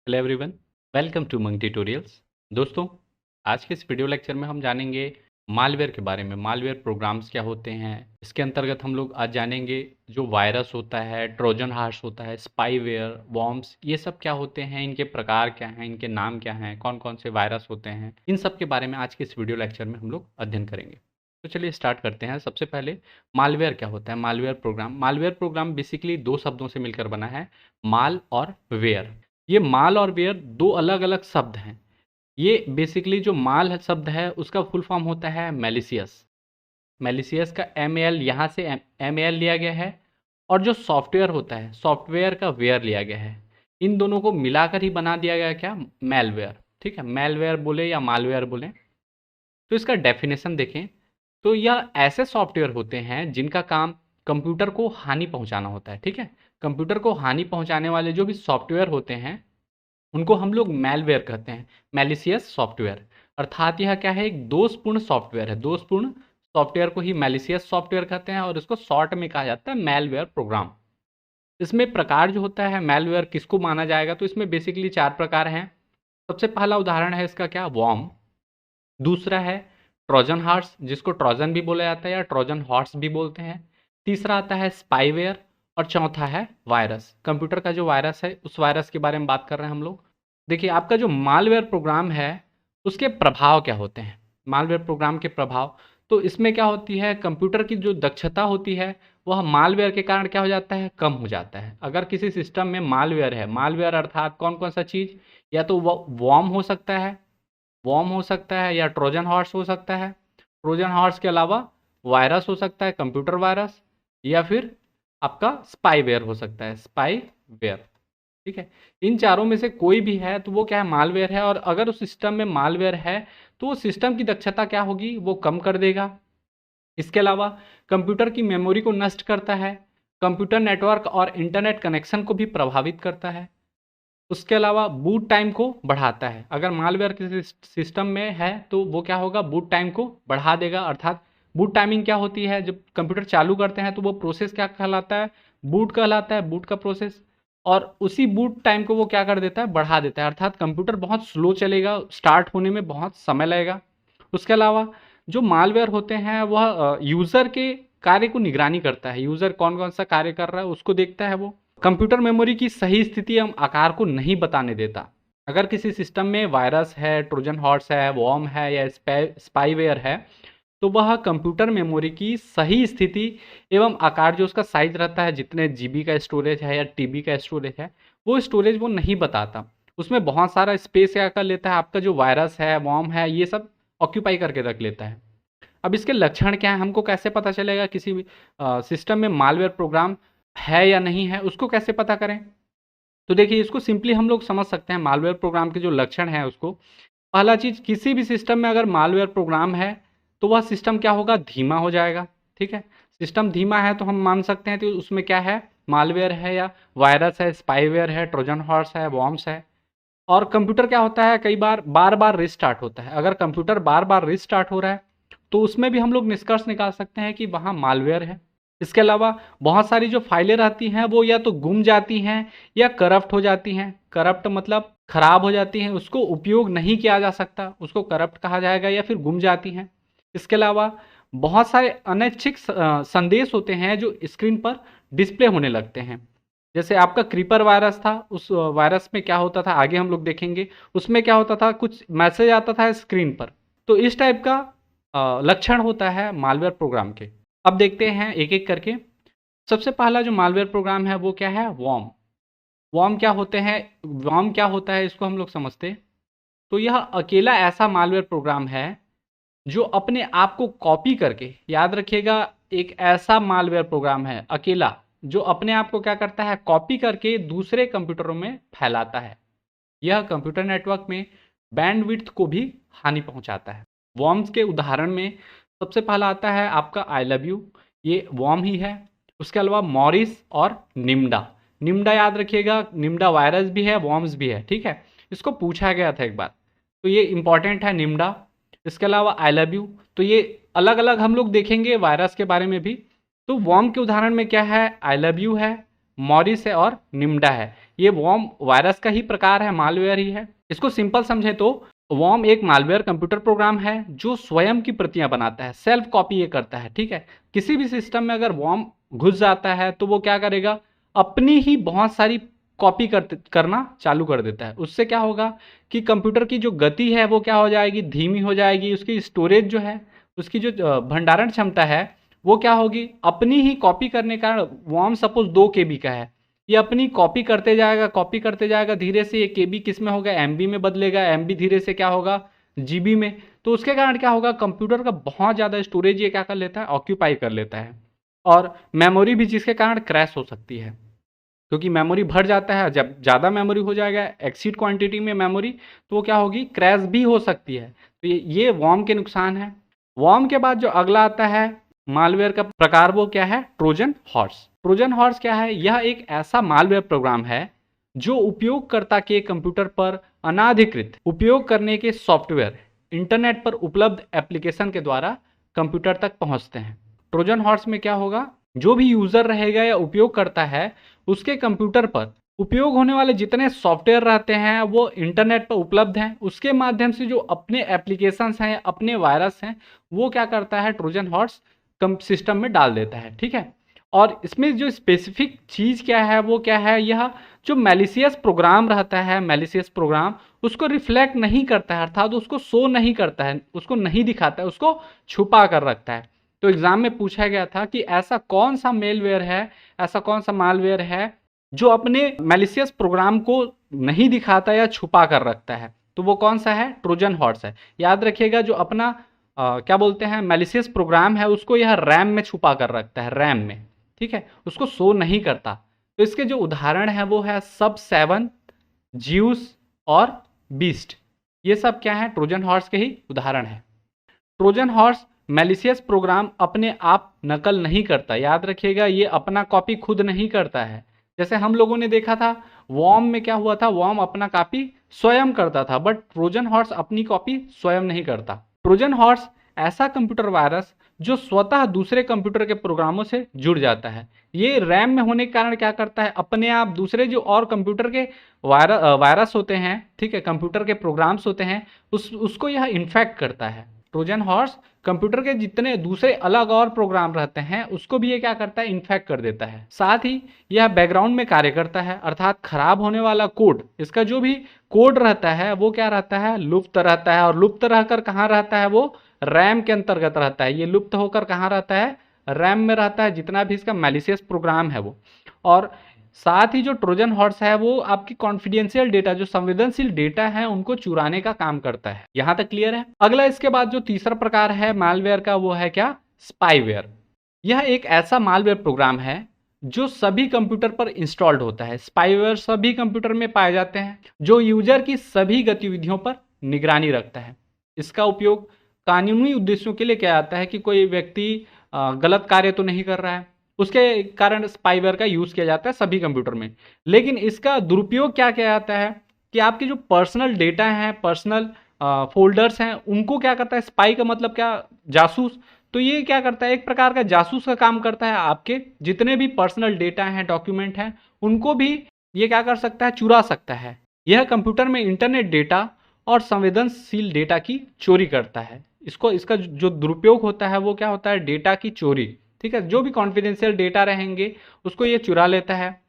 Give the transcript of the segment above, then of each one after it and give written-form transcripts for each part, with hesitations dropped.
Hello everyone, welcome to Monk Tutorials. दोस्तों, आज के इस वीडियो लेक्चर में हम जानेंगे मालवेयर के बारे में। मालवेयर प्रोग्राम्स क्या होते हैं, इसके अंतर्गत हम लोग आज जानेंगे जो वायरस होता है, ट्रोजन हॉर्स होता है, स्पाईवेयर, वॉर्म्स, ये सब क्या होते हैं, इनके प्रकार क्या हैं, इनके नाम क्या हैं, कौन कौन से वायरस होते हैं, इन सब के बारे में आज के इस वीडियो लेक्चर में हम लोग अध्ययन करेंगे। तो चलिए स्टार्ट करते हैं। सबसे पहले मालवेयर क्या होता है। मालवेयर प्रोग्राम बेसिकली दो शब्दों से मिलकर बना है, माल और वेयर। ये माल और वेयर दो अलग अलग शब्द हैं। ये बेसिकली जो माल शब्द है उसका फुल फॉर्म होता है मैलिशियस। मैलिशियस का एम एल यहाँ से एम एल लिया गया है, और जो सॉफ्टवेयर होता है सॉफ्टवेयर का वेयर लिया गया है। इन दोनों को मिलाकर ही बना दिया गया क्या, मेलवेयर। ठीक है, मेलवेयर बोले या मालवेयर बोले। तो इसका डेफिनेशन देखें तो यह ऐसे सॉफ्टवेयर होते हैं जिनका काम कंप्यूटर को हानि पहुंचाना होता है। ठीक है, कंप्यूटर को हानि पहुंचाने वाले जो भी सॉफ्टवेयर होते हैं उनको हम लोग मैलवेयर कहते हैं, मैलिशियस सॉफ्टवेयर। अर्थात यह क्या है, एक दोषपूर्ण सॉफ्टवेयर है। दोषपूर्ण सॉफ्टवेयर को ही मैलिशियस सॉफ्टवेयर कहते हैं, और इसको शॉर्ट में कहा जाता है मैलवेयर प्रोग्राम। इसमें प्रकार जो होता है मैलवेयर किसको माना जाएगा, तो इसमें बेसिकली 4 प्रकार हैं। सबसे पहला उदाहरण है इसका क्या, वॉर्म। दूसरा है ट्रोजन हॉर्स, जिसको ट्रोजन भी बोला जाता है या ट्रोजन हॉर्स भी बोलते हैं। तीसरा आता है स्पाईवेयर, और चौथा है वायरस। कंप्यूटर का जो वायरस है उस वायरस के बारे में बात कर रहे हैं हम लोग। देखिए, आपका जो मालवेयर प्रोग्राम है उसके प्रभाव क्या होते हैं। मालवेयर प्रोग्राम के प्रभाव, तो इसमें क्या होती है, कंप्यूटर की जो दक्षता होती है वह मालवेयर के कारण क्या हो जाता है, कम हो जाता है। अगर किसी सिस्टम में मालवेयर है, मालवेयर अर्थात कौन कौन सा चीज़, या तो वह वॉर्म हो सकता है, या ट्रोजन हॉर्स हो सकता है। ट्रोजन हॉर्स के अलावा वायरस हो सकता है, कंप्यूटर वायरस, या फिर आपका स्पाईवेयर हो सकता है, स्पाईवेयर। ठीक है, इन चारों में से कोई भी है तो वो क्या है, मालवेयर है। और अगर उस सिस्टम में मालवेयर है तो वो सिस्टम की दक्षता क्या होगी, वो कम कर देगा। इसके अलावा कंप्यूटर की मेमोरी को नष्ट करता है, कंप्यूटर नेटवर्क और इंटरनेट कनेक्शन को भी प्रभावित करता है। उसके अलावा बूट टाइम को बढ़ाता है। अगर मालवेयर किसी सिस्टम में है तो वो क्या होगा, बूट टाइम को बढ़ा देगा। अर्थात बूट टाइमिंग क्या होती है, जब कंप्यूटर चालू करते हैं तो वो प्रोसेस क्या कहलाता है, बूट कहलाता है, बूट का प्रोसेस। और उसी बूट टाइम को वो क्या कर देता है, बढ़ा देता है। अर्थात कंप्यूटर बहुत स्लो चलेगा, स्टार्ट होने में बहुत समय लगेगा। उसके अलावा जो मालवेयर होते हैं वह यूज़र के कार्य को निगरानी करता है। यूज़र कौन कौन सा कार्य कर रहा है उसको देखता है। वो कंप्यूटर मेमोरी की सही स्थिति एवं आकार को नहीं बताने देता। अगर किसी सिस्टम में वायरस है, ट्रोजन हॉर्स है, वॉर्म है या स्पाईवेयर है, तो वह कंप्यूटर मेमोरी की सही स्थिति एवं आकार, जो उसका साइज रहता है, जितने जीबी का स्टोरेज है या टीबी का स्टोरेज है, वो स्टोरेज वो नहीं बताता। उसमें बहुत सारा स्पेस क्या कर लेता है, आपका जो वायरस है, वॉर्म है, ये सब ऑक्यूपाई करके रख लेता है। अब इसके लक्षण क्या है, हमको कैसे पता चलेगा किसी भी सिस्टम में मालवेयर प्रोग्राम है या नहीं है, उसको कैसे पता करें। तो देखिए, इसको सिंपली हम लोग समझ सकते हैं मालवेयर प्रोग्राम के जो लक्षण हैं उसको। पहला चीज़, किसी भी सिस्टम में अगर मालवेयर प्रोग्राम है तो वह सिस्टम क्या होगा, धीमा हो जाएगा। ठीक है, सिस्टम धीमा है तो हम मान सकते हैं तो उसमें क्या है, मालवेयर है या वायरस है, स्पाईवेयर है, ट्रोजन हॉर्स है, वॉर्म्स है। और कंप्यूटर क्या होता है, कई बार बार बार रिस्टार्ट होता है। अगर कंप्यूटर बार बार रिस्टार्ट हो रहा है तो उसमें भी हम लोग निष्कर्ष निकाल सकते हैं कि वहाँ मालवेयर है। इसके अलावा बहुत सारी जो फाइलें रहती हैं वो या तो गुम जाती हैं या करप्ट हो जाती हैं। करप्ट मतलब खराब हो जाती हैं, उसको उपयोग नहीं किया जा सकता, उसको करप्ट कहा जाएगा, या फिर गुम जाती हैं। इसके अलावा बहुत सारे अनैच्छिक संदेश होते हैं जो स्क्रीन पर डिस्प्ले होने लगते हैं। जैसे आपका क्रीपर वायरस था, उस वायरस में क्या होता था आगे हम लोग देखेंगे। उसमें क्या होता था, कुछ मैसेज आता था स्क्रीन पर। तो इस टाइप का लक्षण होता है मालवेयर प्रोग्राम के। अब देखते हैं एक एक करके। सबसे पहला जो मालवेयर प्रोग्राम है वो क्या है, वॉर्म। वॉर्म क्या होते हैं, वॉर्म क्या होता है इसको हम लोग समझते हैं। तो यह अकेला ऐसा मालवेयर प्रोग्राम है जो अपने आप को कॉपी करके, याद रखिएगा, एक ऐसा मालवेयर प्रोग्राम है अकेला जो अपने आप को क्या करता है, कॉपी करके दूसरे कंप्यूटरों में फैलाता है। यह कंप्यूटर नेटवर्क में बैंडविड्थ को भी हानि पहुंचाता है। वॉर्म्स के उदाहरण में सबसे पहला आता है आपका आई लव यू, ये वॉर्म ही है। उसके अलावा मॉरिस और निम्डा। निम्डा याद रखिएगा, निम्डा वायरस भी है, वॉर्म्स भी है। ठीक है, इसको पूछा गया था एक बार, तो ये इंपॉर्टेंट है निम्डा। इसके अलावा आई लव यू, तो ये अलग अलग हम लोग देखेंगे वायरस के बारे में भी। तो वॉर्म के उदाहरण में क्या है, आई लव यू है, मॉरिस है और निम्डा है। ये वॉर्म वायरस का ही प्रकार है, मालवेयर ही है। इसको सिंपल समझे तो वॉर्म एक मालवेयर कंप्यूटर प्रोग्राम है जो स्वयं की प्रतियां बनाता है, सेल्फ कॉपी ये करता है, ठीक है। किसी भी सिस्टम में अगर वॉर्म घुस जाता है तो वो क्या करेगा, अपनी ही बहुत सारी कॉपी करना चालू कर देता है। उससे क्या होगा कि कंप्यूटर की जो गति है वो क्या हो जाएगी, धीमी हो जाएगी। उसकी स्टोरेज जो है, उसकी जो भंडारण क्षमता है वो क्या होगी, अपनी ही कॉपी करने का। वॉर्म सपोज 2 KB का है, ये अपनी कॉपी करते जाएगा, धीरे से ये KB किस में होगा, MB में बदलेगा, MB धीरे से क्या होगा, GB में। तो उसके कारण क्या होगा, कंप्यूटर का बहुत ज़्यादा स्टोरेज ये क्या कर लेता है, ऑक्यूपाई कर लेता है। और मेमोरी भी, जिसके कारण क्रैश हो सकती है, क्योंकि मेमोरी भर जाता है। जब ज़्यादा मेमोरी हो जाएगा, एक्सीड क्वांटिटी में मेमोरी, तो वो क्या होगी, क्रैश भी हो सकती है। तो ये वॉर्म के नुकसान है। वॉर्म के बाद जो अगला आता है मालवेयर का प्रकार, वो क्या है, ट्रोजन हॉर्स। ट्रोजन हॉर्स क्या है, यह एक ऐसा मालवेयर प्रोग्राम है जो उपयोगकर्ता के कंप्यूटर पर अनाधिकृत उपयोग करने के सॉफ्टवेयर, इंटरनेट पर उपलब्ध एप्लीकेशन के द्वारा कंप्यूटर तक पहुंचते हैं। ट्रोजन हॉर्स में क्या होगा, जो भी यूजर रहेगा या उपयोग करता है, उसके कंप्यूटर पर उपयोग होने वाले जितने सॉफ्टवेयर रहते हैं वो इंटरनेट पर उपलब्ध हैं। उसके माध्यम से जो अपने एप्लीकेशंस हैं, अपने वायरस हैं, वो क्या करता है, ट्रोजन हॉर्स सिस्टम में डाल देता है, ठीक है। और इसमें जो स्पेसिफिक चीज़ क्या है वो क्या है, यह जो मैलिशियस प्रोग्राम रहता है, मैलिशियस प्रोग्राम उसको रिफ्लेक्ट नहीं करता है, अर्थात उसको शो नहीं करता है, उसको नहीं दिखाता है, उसको छुपा कर रखता है। तो एग्जाम में पूछा गया था कि ऐसा कौन सा मेलवेयर है, ऐसा कौन सा मालवेयर है जो अपने मैलिशियस प्रोग्राम को नहीं दिखाता या छुपा कर रखता है। तो वो कौन सा है, ट्रोजन हॉर्स है। याद रखिएगा, जो अपना क्या बोलते हैं मैलिशियस प्रोग्राम है, उसको यह रैम में छुपा कर रखता है, रैम में, ठीक है, उसको शो नहीं करता। तो इसके जो उदाहरण है वो है सब7, ज्यूस और बीस्ट। ये सब क्या है, ट्रोजन हॉर्स के ही उदाहरण है। ट्रोजन हॉर्स मैलिशियस प्रोग्राम अपने आप नकल नहीं करता। याद रखिएगा, ये अपना कॉपी खुद नहीं करता है। जैसे हम लोगों ने देखा था वॉर्म में क्या हुआ था, वॉर्म अपना कॉपी स्वयं करता था, बट ट्रोजन हॉर्स अपनी कॉपी स्वयं नहीं करता। ट्रोजन हॉर्स ऐसा कंप्यूटर वायरस जो स्वतः दूसरे कंप्यूटर के प्रोग्रामों से जुड़ जाता है। ये रैम में होने के कारण क्या करता है, अपने आप दूसरे जो और कंप्यूटर के वायरस होते हैं, ठीक है, कंप्यूटर के प्रोग्राम्स होते हैं, उसको यह इन्फेक्ट करता है। ट्रोजन हॉर्स कंप्यूटर के जितने दूसरे अलग और प्रोग्राम रहते हैं उसको भी ये क्या करता है, इन्फेक्ट कर देता है। साथ ही यह बैकग्राउंड में कार्य करता है, अर्थात खराब होने वाला कोड, इसका जो भी कोड रहता है वो क्या रहता है, लुप्त रहता है। और लुप्त रहकर कहाँ रहता है, वो रैम के अंतर्गत रहता है। ये लुप्त होकर कहाँ रहता है, रैम में रहता है, जितना भी इसका मैलिशियस प्रोग्राम है वो। और साथ ही जो ट्रोजन हॉर्स है वो आपकी कॉन्फिडेंशियल डेटा, जो संवेदनशील डेटा है, उनको चुराने का काम करता है। यहां तक क्लियर है। अगला इसके बाद जो तीसरा प्रकार है मालवेयर का, वो है क्या, स्पाईवेयर। यह एक ऐसा मालवेयर प्रोग्राम है जो सभी कंप्यूटर पर इंस्टॉल्ड होता है। स्पाईवेयर सभी कंप्यूटर में पाए जाते हैं, जो यूजर की सभी गतिविधियों पर निगरानी रखता है। इसका उपयोग कानूनी उद्देश्यों के लिए किया जाता है कि कोई व्यक्ति गलत कार्य तो नहीं कर रहा है, उसके कारण स्पाईवेयर का यूज किया जाता है सभी कंप्यूटर में। लेकिन इसका दुरुपयोग क्या किया जाता है कि आपके जो पर्सनल डेटा हैं, पर्सनल फोल्डर्स हैं, उनको क्या करता है, स्पाई का मतलब क्या, जासूस। तो ये क्या करता है, एक प्रकार का जासूस का काम करता है। आपके जितने भी पर्सनल डेटा हैं, डॉक्यूमेंट हैं, उनको भी ये क्या कर सकता है, चुरा सकता है। यह कंप्यूटर में इंटरनेट डेटा और संवेदनशील डेटा की चोरी करता है। इसका जो दुरुपयोग होता है वो क्या होता है, डेटा की चोरी, ठीक है। जो भी कॉन्फिडेंशियल डेटा रहेंगे उसको ये चुरा लेता है।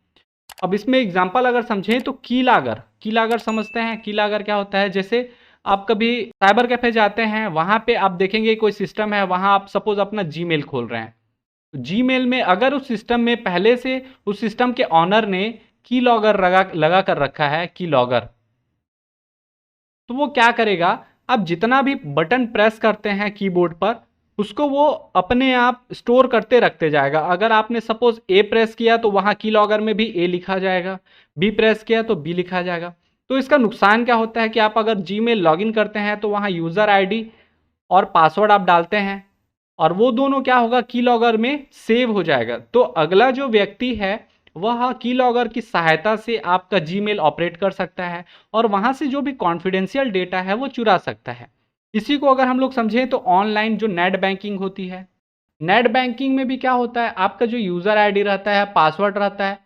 अब इसमें एग्जांपल अगर समझें तो कीलागर समझते हैं। कीलागर क्या होता है, जैसे आप कभी साइबर कैफे जाते हैं, वहां पे आप देखेंगे कोई सिस्टम है, वहां आप सपोज अपना जीमेल खोल रहे हैं। जीमेल में अगर उस सिस्टम में पहले से उस सिस्टम के ऑनर ने कीलॉगर लगा कर रखा है, कीलॉगर, तो वो क्या करेगा, आप जितना भी बटन प्रेस करते हैं कीबोर्ड पर, उसको वो अपने आप स्टोर करते रखते जाएगा। अगर आपने सपोज ए प्रेस किया तो वहाँ की लॉगर में भी ए लिखा जाएगा, बी प्रेस किया तो बी लिखा जाएगा। तो इसका नुकसान क्या होता है कि आप अगर जीमेल लॉगिन करते हैं तो वहाँ यूज़र आईडी और पासवर्ड आप डालते हैं, और वो दोनों क्या होगा, की लॉगर में सेव हो जाएगा। तो अगला जो व्यक्ति है वह की लॉगर की सहायता से आपका जीमेल ऑपरेट कर सकता है, और वहाँ से जो भी कॉन्फिडेंशियल डेटा है वो चुरा सकता है। इसी को अगर हम लोग समझें तो ऑनलाइन जो नेट बैंकिंग होती है, नेट बैंकिंग में भी क्या होता है, आपका जो यूज़र आईडी रहता है, पासवर्ड रहता है,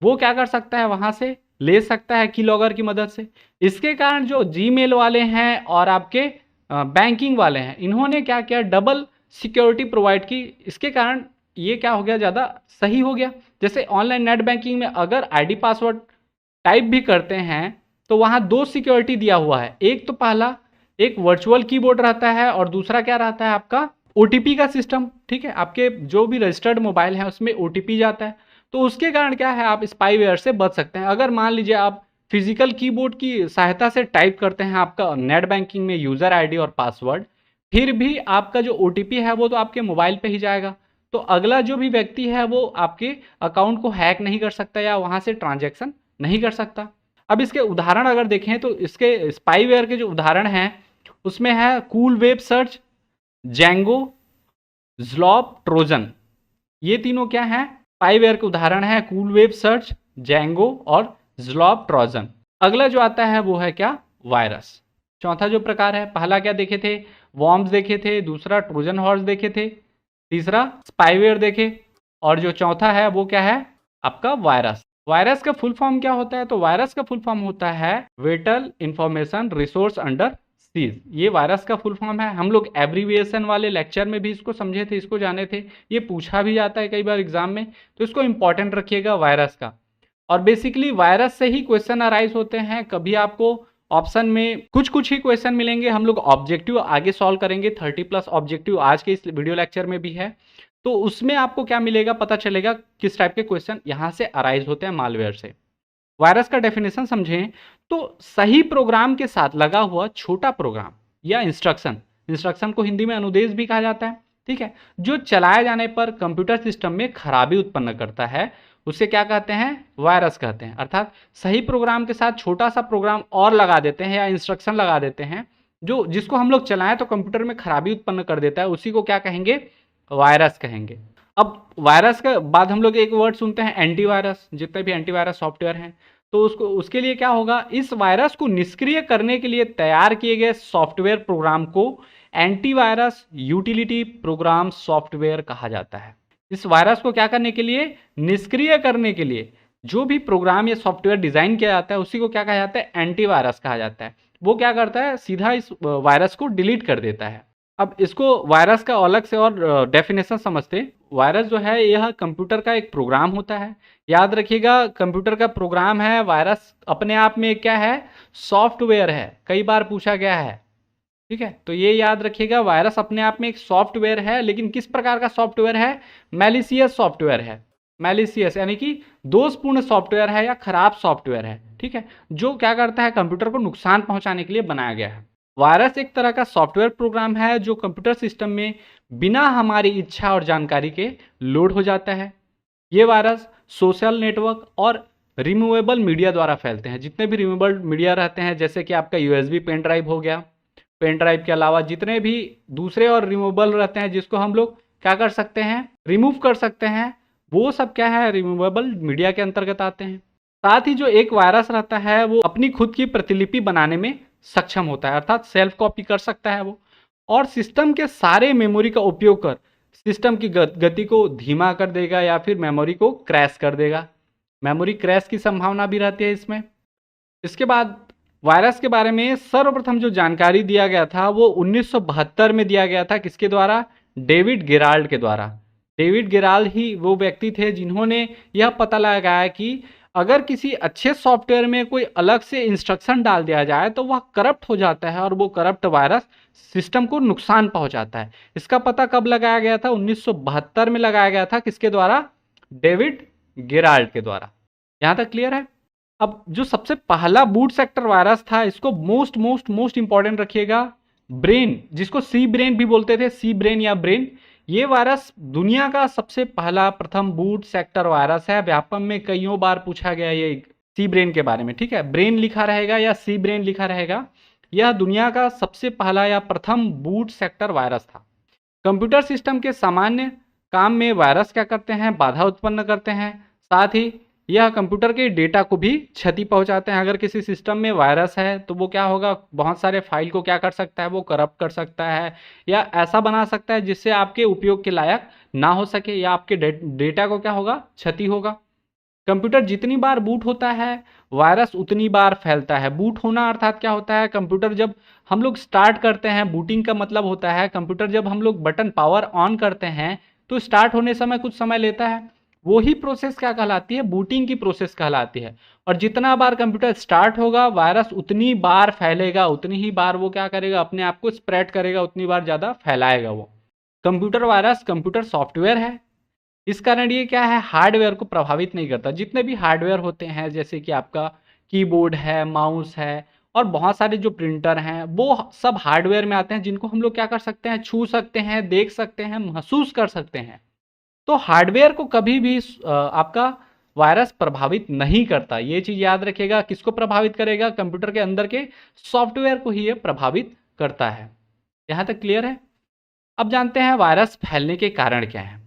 वो क्या कर सकता है, वहां से ले सकता है कीलॉगर की मदद से। इसके कारण जो जीमेल वाले हैं और आपके बैंकिंग वाले हैं, इन्होंने क्या किया, डबल सिक्योरिटी प्रोवाइड की। इसके कारण ये क्या हो गया, ज़्यादा सही हो गया। जैसे ऑनलाइन नेट बैंकिंग में अगर आईडी पासवर्ड टाइप भी करते हैं तो वहाँ दो सिक्योरिटी दिया हुआ है। एक तो पहला एक वर्चुअल कीबोर्ड रहता है और दूसरा क्या रहता है, आपका ओटीपी का सिस्टम। ठीक है, आपके जो भी रजिस्टर्ड मोबाइल है उसमें ओटीपी जाता है। तो उसके कारण क्या है, आप स्पाईवेयर से बच सकते हैं। अगर मान लीजिए आप फिजिकल कीबोर्ड की सहायता से टाइप करते हैं आपका नेट बैंकिंग में यूज़र आईडी और पासवर्ड, फिर भी आपका जो ओटीपी है वो तो आपके मोबाइल पे ही जाएगा। तो अगला जो भी व्यक्ति है वो आपके अकाउंट को हैक नहीं कर सकता या वहाँ से ट्रांजैक्शन नहीं कर सकता। अब इसके उदाहरण अगर देखें तो इसके स्पाईवेयर के जो उदाहरण हैं उसमें है cool web search, Zango, Zlob, trojan. ये तीनों क्या हैं, स्पाईवेयर के उदाहरण है, कूल वेब सर्च, जेंगो और ज़्लॉब, ट्रोजन। अगला जो आता है वो है क्या, वायरस। चौथा जो प्रकार है, पहला क्या देखे थे, वॉर्म्स देखे थे, दूसरा ट्रोजन हॉर्स देखे थे, तीसरा स्पाईवेयर देखे, और जो चौथा है वो क्या है, आपका वायरस। वायरस का फुल फॉर्म क्या होता है, तो वायरस का फुल फॉर्म होता है whittle information resource under seize. ये वायरस का फुल फॉर्म है। हम लोग एब्रीविएशन वाले लेक्चर में भी इसको समझे थे, इसको जाने थे। ये पूछा भी जाता है कई बार एग्जाम में, तो इसको इंपॉर्टेंट रखिएगा वायरस का। और बेसिकली वायरस से ही क्वेश्चन अराइज होते हैं। कभी आपको ऑप्शन में कुछ कुछ ही क्वेश्चन मिलेंगे। हम लोग ऑब्जेक्टिव आगे सॉल्व करेंगे, 30+ ऑब्जेक्टिव आज के इस वीडियो लेक्चर में भी है। तो उसमें आपको क्या मिलेगा, पता चलेगा किस टाइप के क्वेश्चन यहाँ से अराइज होते हैं मालवेयर से। वायरस का डेफिनेशन समझें तो सही प्रोग्राम के साथ लगा हुआ छोटा प्रोग्राम या इंस्ट्रक्शन, इंस्ट्रक्शन को हिंदी में अनुदेश भी कहा जाता है, ठीक है, जो चलाए जाने पर कंप्यूटर सिस्टम में खराबी उत्पन्न करता है, उसे क्या कहते हैं, वायरस कहते हैं। अर्थात सही प्रोग्राम के साथ छोटा सा प्रोग्राम और लगा देते हैं या इंस्ट्रक्शन लगा देते हैं जो जिसको हम लोग चलाएं तो कंप्यूटर में खराबी उत्पन्न कर देता है, उसी को क्या कहेंगे, वायरस कहेंगे। अब वायरस के बाद हम लोग एक वर्ड सुनते हैं एंटीवायरस। जितने भी एंटीवायरस सॉफ्टवेयर हैं तो उसके लिए क्या होगा, इस वायरस को निष्क्रिय करने के लिए तैयार किए गए सॉफ्टवेयर प्रोग्राम को एंटीवायरस यूटिलिटी प्रोग्राम सॉफ्टवेयर कहा जाता है। इस वायरस को क्या करने के लिए, निष्क्रिय करने के लिए जो भी प्रोग्राम या सॉफ्टवेयर डिजाइन किया जाता है उसी को क्या कहा जाता है, एंटीवायरस कहा जाता है। वो क्या करता है, सीधा इस वायरस को डिलीट कर देता है। अब इसको वायरस का अलग से और डेफिनेशन समझते। वायरस जो है यह कंप्यूटर का एक प्रोग्राम होता है। याद रखिएगा, कंप्यूटर का प्रोग्राम है, वायरस अपने आप में क्या है, सॉफ्टवेयर है। कई बार पूछा गया है, ठीक है, तो ये याद रखिएगा, वायरस अपने आप में एक सॉफ्टवेयर है, लेकिन किस प्रकार का सॉफ्टवेयर है, मैलिशियस सॉफ्टवेयर है। मैलिशियस यानी कि दोषपूर्ण सॉफ्टवेयर है या खराब सॉफ्टवेयर है, ठीक है, जो क्या करता है, कंप्यूटर को नुकसान पहुंचाने के लिए बनाया गया है। वायरस एक तरह का सॉफ्टवेयर प्रोग्राम है जो कंप्यूटर सिस्टम में बिना हमारी इच्छा और जानकारी के लोड हो जाता है। ये वायरस सोशल नेटवर्क और रिमूवेबल मीडिया द्वारा फैलते हैं। जितने भी रिमूवेबल मीडिया रहते हैं, जैसे कि आपका यूएसबी पेन ड्राइव हो गया, पेन ड्राइव के अलावा जितने भी दूसरे और रिमूवेबल रहते हैं जिसको हम लोग क्या कर सकते हैं, रिमूव कर सकते हैं, वो सब क्या है, रिमूवेबल मीडिया के अंतर्गत आते हैं। साथ ही जो एक वायरस रहता है वो अपनी खुद की प्रतिलिपि बनाने में सक्षम होता है, अर्थात सेल्फ कॉपी कर सकता है वो, और सिस्टम के सारे मेमोरी का उपयोग कर सिस्टम की गति को धीमा कर देगा या फिर मेमोरी को क्रैश कर देगा। मेमोरी क्रैश की संभावना भी रहती है इसमें। इसके बाद वायरस के बारे में सर्वप्रथम जो जानकारी दिया गया था वो 1972 में दिया गया था। किसके द्वारा, डेविड गेराल्ड के द्वारा। डेविड गेराल्ड ही वो व्यक्ति थे जिन्होंने यह पता लगाया कि अगर किसी अच्छे सॉफ्टवेयर में कोई अलग से इंस्ट्रक्शन डाल दिया जाए तो वह करप्ट हो जाता है और वो करप्ट वायरस सिस्टम को नुकसान पहुंचाता है। इसका पता कब लगाया गया था, 1972 में लगाया गया था। किसके द्वारा, डेविड गेराल्ड के द्वारा। यहां तक क्लियर है। अब जो सबसे पहला बूट सेक्टर वायरस था, इसको मोस्ट मोस्ट मोस्ट इंपॉर्टेंट रखिएगा, ब्रेन, जिसको सी ब्रेन भी बोलते थे, सी ब्रेन या ब्रेन। ये वायरस दुनिया का सबसे पहला प्रथम बूट सेक्टर वायरस है। व्यापम में कईयों बार पूछा गया ये सी ब्रेन के बारे में, ठीक है, ब्रेन लिखा रहेगा या सी ब्रेन लिखा रहेगा। यह दुनिया का सबसे पहला या प्रथम बूट सेक्टर वायरस था। कंप्यूटर सिस्टम के सामान्य काम में वायरस क्या करते हैं, बाधा उत्पन्न करते हैं। साथ ही यह कंप्यूटर के डेटा को भी क्षति पहुंचाते हैं। अगर किसी सिस्टम में वायरस है तो वो क्या होगा, बहुत सारे फाइल को क्या कर सकता है, वो करप्ट कर सकता है या ऐसा बना सकता है जिससे आपके उपयोग के लायक ना हो सके या आपके डेटा को क्या होगा, क्षति होगा। कंप्यूटर जितनी बार बूट होता है वायरस उतनी बार फैलता है। बूट होना अर्थात क्या होता है, कंप्यूटर जब हम लोग स्टार्ट करते हैं, बूटिंग का मतलब होता है कंप्यूटर जब हम लोग बटन पावर ऑन करते हैं तो स्टार्ट होने समय कुछ समय लेता है, वो ही प्रोसेस क्या कहलाती है, बूटिंग की प्रोसेस कहलाती है। और जितना बार कंप्यूटर स्टार्ट होगा वायरस उतनी बार फैलेगा, उतनी ही बार वो क्या करेगा, अपने आप को स्प्रेड करेगा, उतनी बार ज़्यादा फैलाएगा वो। कंप्यूटर वायरस कंप्यूटर सॉफ्टवेयर है, इस कारण ये क्या है, हार्डवेयर को प्रभावित नहीं करता। जितने भी हार्डवेयर होते हैं जैसे कि आपका कीबोर्ड है, माउस है और बहुत सारे जो प्रिंटर हैं वो सब हार्डवेयर में आते हैं, जिनको हम लोग क्या कर सकते हैं, छू सकते हैं, देख सकते हैं, महसूस कर सकते हैं। तो हार्डवेयर को कभी भी आपका वायरस प्रभावित नहीं करता, ये चीज याद रखिएगा। किसको प्रभावित करेगा, कंप्यूटर के अंदर के सॉफ्टवेयर को ही ये प्रभावित करता है। यहां तक क्लियर है। अब जानते हैं वायरस फैलने के कारण क्या है।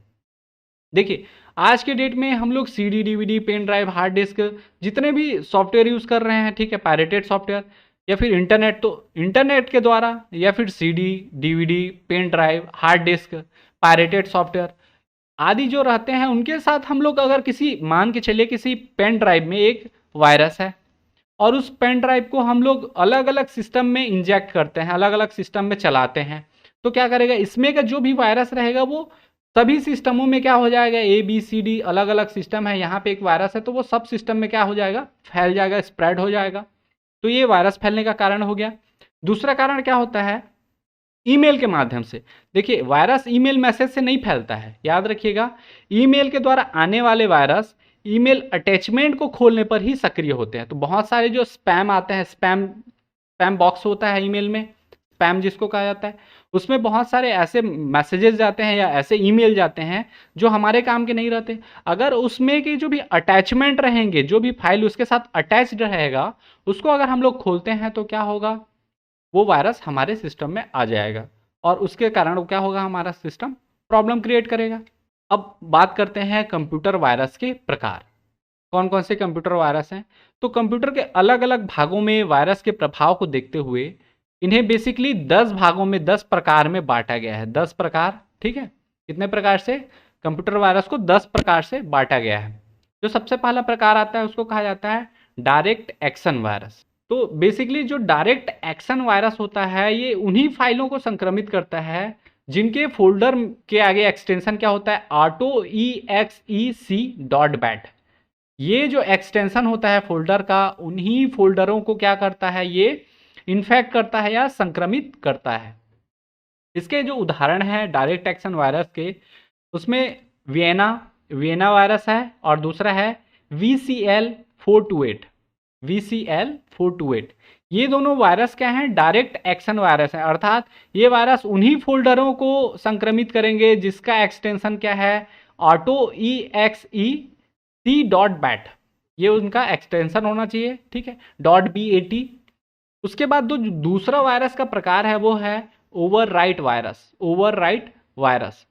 देखिए आज के डेट में हम लोग CD, DVD, pen drive, hard disk जितने भी सॉफ्टवेयर यूज कर रहे हैं, ठीक है, पायरेटेड सॉफ्टवेयर या फिर इंटरनेट, तो इंटरनेट के द्वारा या फिर CD, DVD, pen drive, hard disk, pirated software आदि जो रहते हैं उनके साथ हम लोग अगर किसी, मान के चलिए किसी पेन ड्राइव में एक वायरस है और उस पेन ड्राइव को हम लोग अलग अलग सिस्टम में इंजेक्ट करते हैं, अलग अलग सिस्टम में चलाते हैं, तो क्या करेगा, इसमें का जो भी वायरस रहेगा वो सभी सिस्टमों में क्या हो जाएगा, ए बी सी डी अलग अलग सिस्टम है, यहाँ पे एक वायरस है तो वो सब सिस्टम में क्या हो जाएगा, फैल जाएगा, स्प्रेड हो जाएगा। तो ये वायरस फैलने का कारण हो गया। दूसरा कारण क्या होता है, ईमेल के माध्यम से। देखिए वायरस ईमेल मैसेज से नहीं फैलता है, याद रखिएगा। ईमेल के द्वारा आने वाले वायरस ईमेल अटैचमेंट को खोलने पर ही सक्रिय होते हैं। तो बहुत सारे जो स्पैम आते हैं, स्पैम बॉक्स होता है ईमेल में, स्पैम जिसको कहा जाता है, उसमें बहुत सारे ऐसे मैसेजेस जाते हैं या ऐसे ईमेल जाते हैं जो हमारे काम के नहीं रहते। अगर उसमें के जो भी अटैचमेंट रहेंगे, जो भी फाइल उसके साथ अटैच्ड रहेगा, उसको अगर हम लोग खोलते हैं तो क्या होगा, वो वायरस हमारे सिस्टम में आ जाएगा और उसके कारण क्या होगा, हमारा सिस्टम प्रॉब्लम क्रिएट करेगा। अब बात करते हैं कंप्यूटर वायरस के प्रकार, कौन कौन से कंप्यूटर वायरस हैं। तो कंप्यूटर के अलग अलग भागों में वायरस के प्रभाव को देखते हुए इन्हें बेसिकली 10 भागों में, 10 प्रकार में बांटा गया है। 10 प्रकार, ठीक है, कितने प्रकार से, कंप्यूटर वायरस को 10 प्रकार से बांटा गया है। जो सबसे पहला प्रकार आता है उसको कहा जाता है डायरेक्ट एक्शन वायरस। तो बेसिकली जो डायरेक्ट एक्शन वायरस होता है ये उन्हीं फाइलों को संक्रमित करता है जिनके फोल्डर के आगे एक्सटेंशन क्या होता है, AUTOEXEC.BAT। ये जो एक्सटेंशन होता है फोल्डर का, उन्हीं फोल्डरों को क्या करता है, ये इन्फेक्ट करता है या संक्रमित करता है। इसके जो उदाहरण है डायरेक्ट एक्शन वायरस के, उसमें वियना वायरस है और दूसरा है VCL428। VCL428 ये दोनों वायरस क्या हैं, डायरेक्ट एक्शन वायरस है, अर्थात ये वायरस उन्हीं फोल्डरों को संक्रमित करेंगे जिसका एक्सटेंशन क्या है, AUTOEXEC.BAT। ये उनका एक्सटेंशन होना चाहिए, ठीक है, .BAT। उसके बाद जो दूसरा वायरस का प्रकार है वो है ओवरराइट वायरस। ओवरराइट वायरस,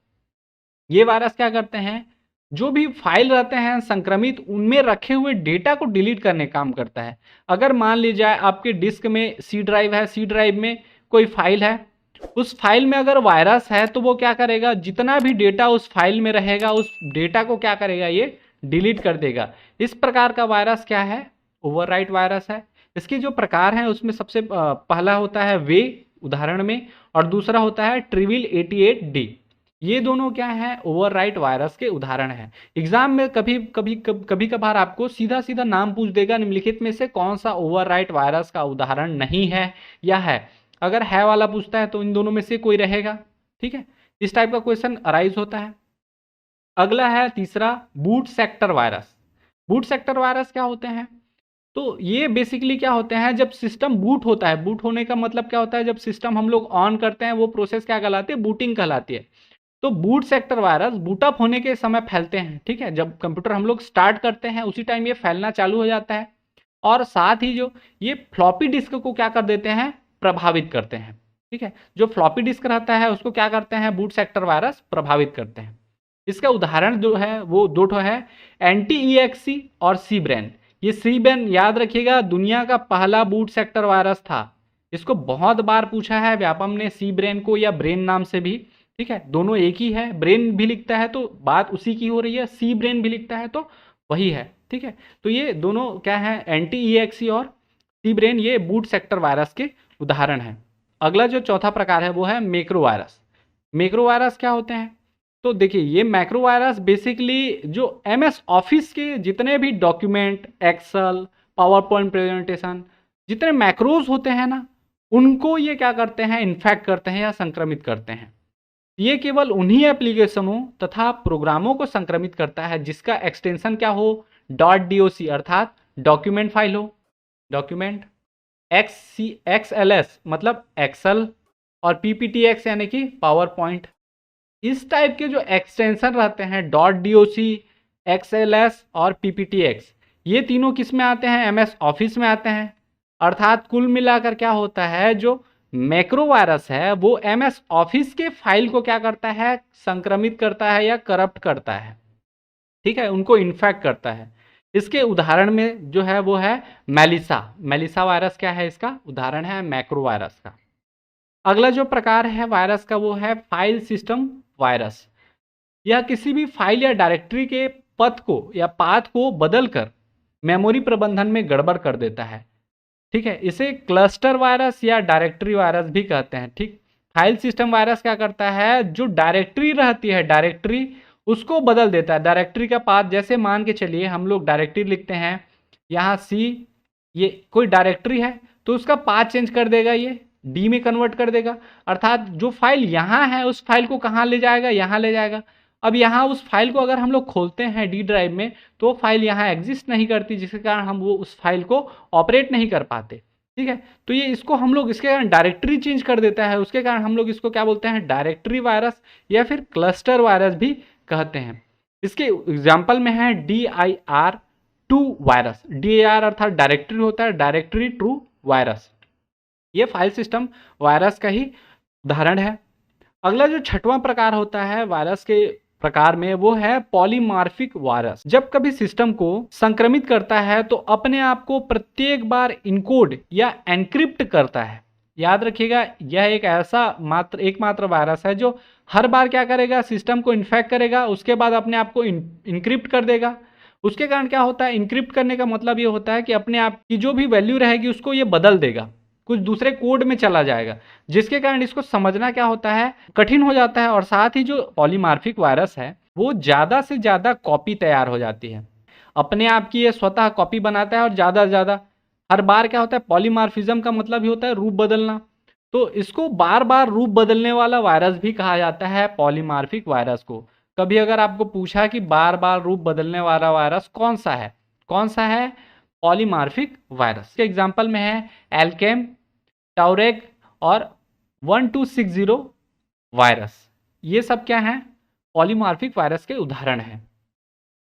ये वायरस क्या करते हैं, जो भी फाइल रहते हैं संक्रमित, उनमें रखे हुए डेटा को डिलीट करने काम करता है। अगर मान लीजिए आपके डिस्क में सी ड्राइव है, सी ड्राइव में कोई फाइल है, उस फाइल में अगर वायरस है तो वो क्या करेगा, जितना भी डेटा उस फाइल में रहेगा उस डेटा को क्या करेगा, ये डिलीट कर देगा। इस प्रकार का वायरस क्या है, ओवरराइट वायरस है। इसके जो प्रकार हैं उसमें सबसे पहला होता है वे, उदाहरण में, और दूसरा होता है ट्रिविल 88D। ये दोनों क्या है, ओवरराइट वायरस के उदाहरण हैं। एग्जाम में कभी कभार आपको सीधा सीधा नाम पूछ देगा निम्नलिखित में से कौन सा ओवरराइट वायरस का उदाहरण नहीं है या है। अगर है वाला पूछता है तो इन दोनों में से कोई रहेगा, ठीक है, इस टाइप का क्वेश्चन अराइज होता है। अगला है तीसरा boot sector virus. Boot sector virus क्या होते हैं, तो ये बेसिकली क्या होते हैं, जब सिस्टम बूट होता है, बूट होने का मतलब क्या होता है, जब सिस्टम हम लोग ऑन करते हैं वो प्रोसेस क्या कहलाती है, बूटिंग कहलाती है। तो बूट सेक्टर वायरस बूटअप होने के समय फैलते हैं, ठीक है, जब कंप्यूटर हम लोग स्टार्ट करते हैं उसी टाइम ये फैलना चालू हो जाता है और साथ ही जो ये फ्लॉपी डिस्क को क्या कर देते हैं, प्रभावित करते हैं, ठीक है। जो फ्लॉपी डिस्क रहता है उसको क्या करते हैं, बूट सेक्टर वायरस प्रभावित करते हैं। इसका उदाहरण जो है वो दो ठो है, NTEXE और CBRAN। ये CBRAN याद रखिएगा दुनिया का पहला बूट सेक्टर वायरस था। इसको बहुत बार पूछा है व्यापम ने, CBRAN को या ब्रेन नाम से भी, ठीक है, दोनों एक ही है। ब्रेन भी लिखता है तो बात उसी की हो रही है, CBRAN भी लिखता है तो वही है, ठीक है, तो ये दोनों क्या है, एंटी ईएक्सी और सी ब्रेन, ये बूट सेक्टर वायरस के उदाहरण हैं। अगला जो चौथा प्रकार है वो है मैक्रो वायरस। मैक्रो वायरस क्या होते हैं? तो देखिए, ये मैक्रो वायरस बेसिकली जो एमएस ऑफिस के जितने भी document, Excel, PowerPoint presentation, जितने मैक्रोज होते हैं ना, उनको ये क्या करते हैं, इन्फेक्ट करते हैं या संक्रमित करते हैं। ये केवल उन्हीं एप्लीकेशनों तथा प्रोग्रामों को संक्रमित करता है जिसका एक्सटेंशन क्या हो, .doc अर्थात डॉक्यूमेंट फाइल हो, डॉक्यूमेंट, XLS मतलब एक्सेल, और PPTX यानी कि पावर पॉइंट। इस टाइप के जो एक्सटेंशन रहते हैं .doc, XLS और PPTX, ये तीनों किस में आते हैं, MS ऑफिस में आते हैं। अर्थात कुल मिलाकर क्या होता है, जो मैक्रो वायरस है वो MS ऑफिस के फाइल को क्या करता है, संक्रमित करता है या करप्ट करता है, ठीक है, उनको इन्फेक्ट करता है। इसके उदाहरण में जो है वो है मेलिसा वायरस, क्या है इसका उदाहरण है, मैक्रो वायरस का। अगला जो प्रकार है वायरस का वो है फाइल सिस्टम वायरस। यह किसी भी फाइल या डायरेक्टरी के पथ को या पाथ को बदलकर मेमोरी प्रबंधन में गड़बड़ कर देता है, ठीक है। इसे क्लस्टर वायरस या डायरेक्टरी वायरस भी कहते हैं, ठीक। फाइल सिस्टम वायरस क्या करता है, जो डायरेक्टरी रहती है, डायरेक्टरी उसको बदल देता है। डायरेक्टरी का पाथ, जैसे मान के चलिए हम लोग डायरेक्टरी लिखते हैं, यहाँ सी, ये कोई डायरेक्टरी है तो उसका पाथ चेंज कर देगा, ये डी में कन्वर्ट कर देगा। अर्थात जो फाइल यहाँ है उस फाइल को कहाँ ले जाएगा, यहाँ ले जाएगा। अब यहाँ उस फाइल को अगर हम लोग खोलते हैं डी ड्राइव में, तो फाइल यहाँ एग्जिस्ट नहीं करती, जिसके कारण हम वो उस फाइल को ऑपरेट नहीं कर पाते, ठीक है। तो ये इसको हम लोग इसके कारण डायरेक्टरी चेंज कर देता है, उसके कारण हम लोग इसको क्या बोलते हैं, डायरेक्टरी वायरस या फिर क्लस्टर वायरस भी कहते हैं। इसके एग्जाम्पल में है DIR2 वायरस। DIR अर्थात डायरेक्टरी होता है, डायरेक्टरी ट्रू वायरस, ये फाइल सिस्टम वायरस का ही उदाहरण है। अगला जो छठवां प्रकार होता है वायरस के प्रकार में, वो है पॉलीमार्फिक वायरस। जब कभी सिस्टम को संक्रमित करता है तो अपने आप को प्रत्येक बार इनकोड या एनक्रिप्ट करता है। याद रखिएगा, यह एक ऐसा एकमात्र वायरस है जो हर बार क्या करेगा, सिस्टम को इन्फेक्ट करेगा, उसके बाद अपने आप को इनक्रिप्ट कर देगा। उसके कारण क्या होता है, इनक्रिप्ट करने का मतलब ये होता है कि अपने आप की जो भी वैल्यू रहेगी उसको ये बदल देगा, कुछ दूसरे कोड में चला जाएगा, जिसके कारण इसको समझना क्या होता है, कठिन हो जाता है। और साथ ही जो पॉलीमार्फिक वायरस है वो ज़्यादा से ज़्यादा कॉपी तैयार हो जाती है, अपने आप की ये स्वतः कॉपी बनाता है और ज़्यादा से ज़्यादा हर बार क्या होता है, पॉलीमार्फिज्म का मतलब ही होता है रूप बदलना, तो इसको बार बार रूप बदलने वाला वायरस भी कहा जाता है, पॉलीमार्फिक वायरस को। कभी अगर आपको पूछा कि बार बार रूप बदलने वाला वायरस कौन सा है, कौन सा है, पॉलीमार्फिक वायरस के एग्जाम्पल में है एल्केम, टाउरेग और 1260 वायरस। ये सब क्या है, पॉलीमार्फिक वायरस के उदाहरण हैं।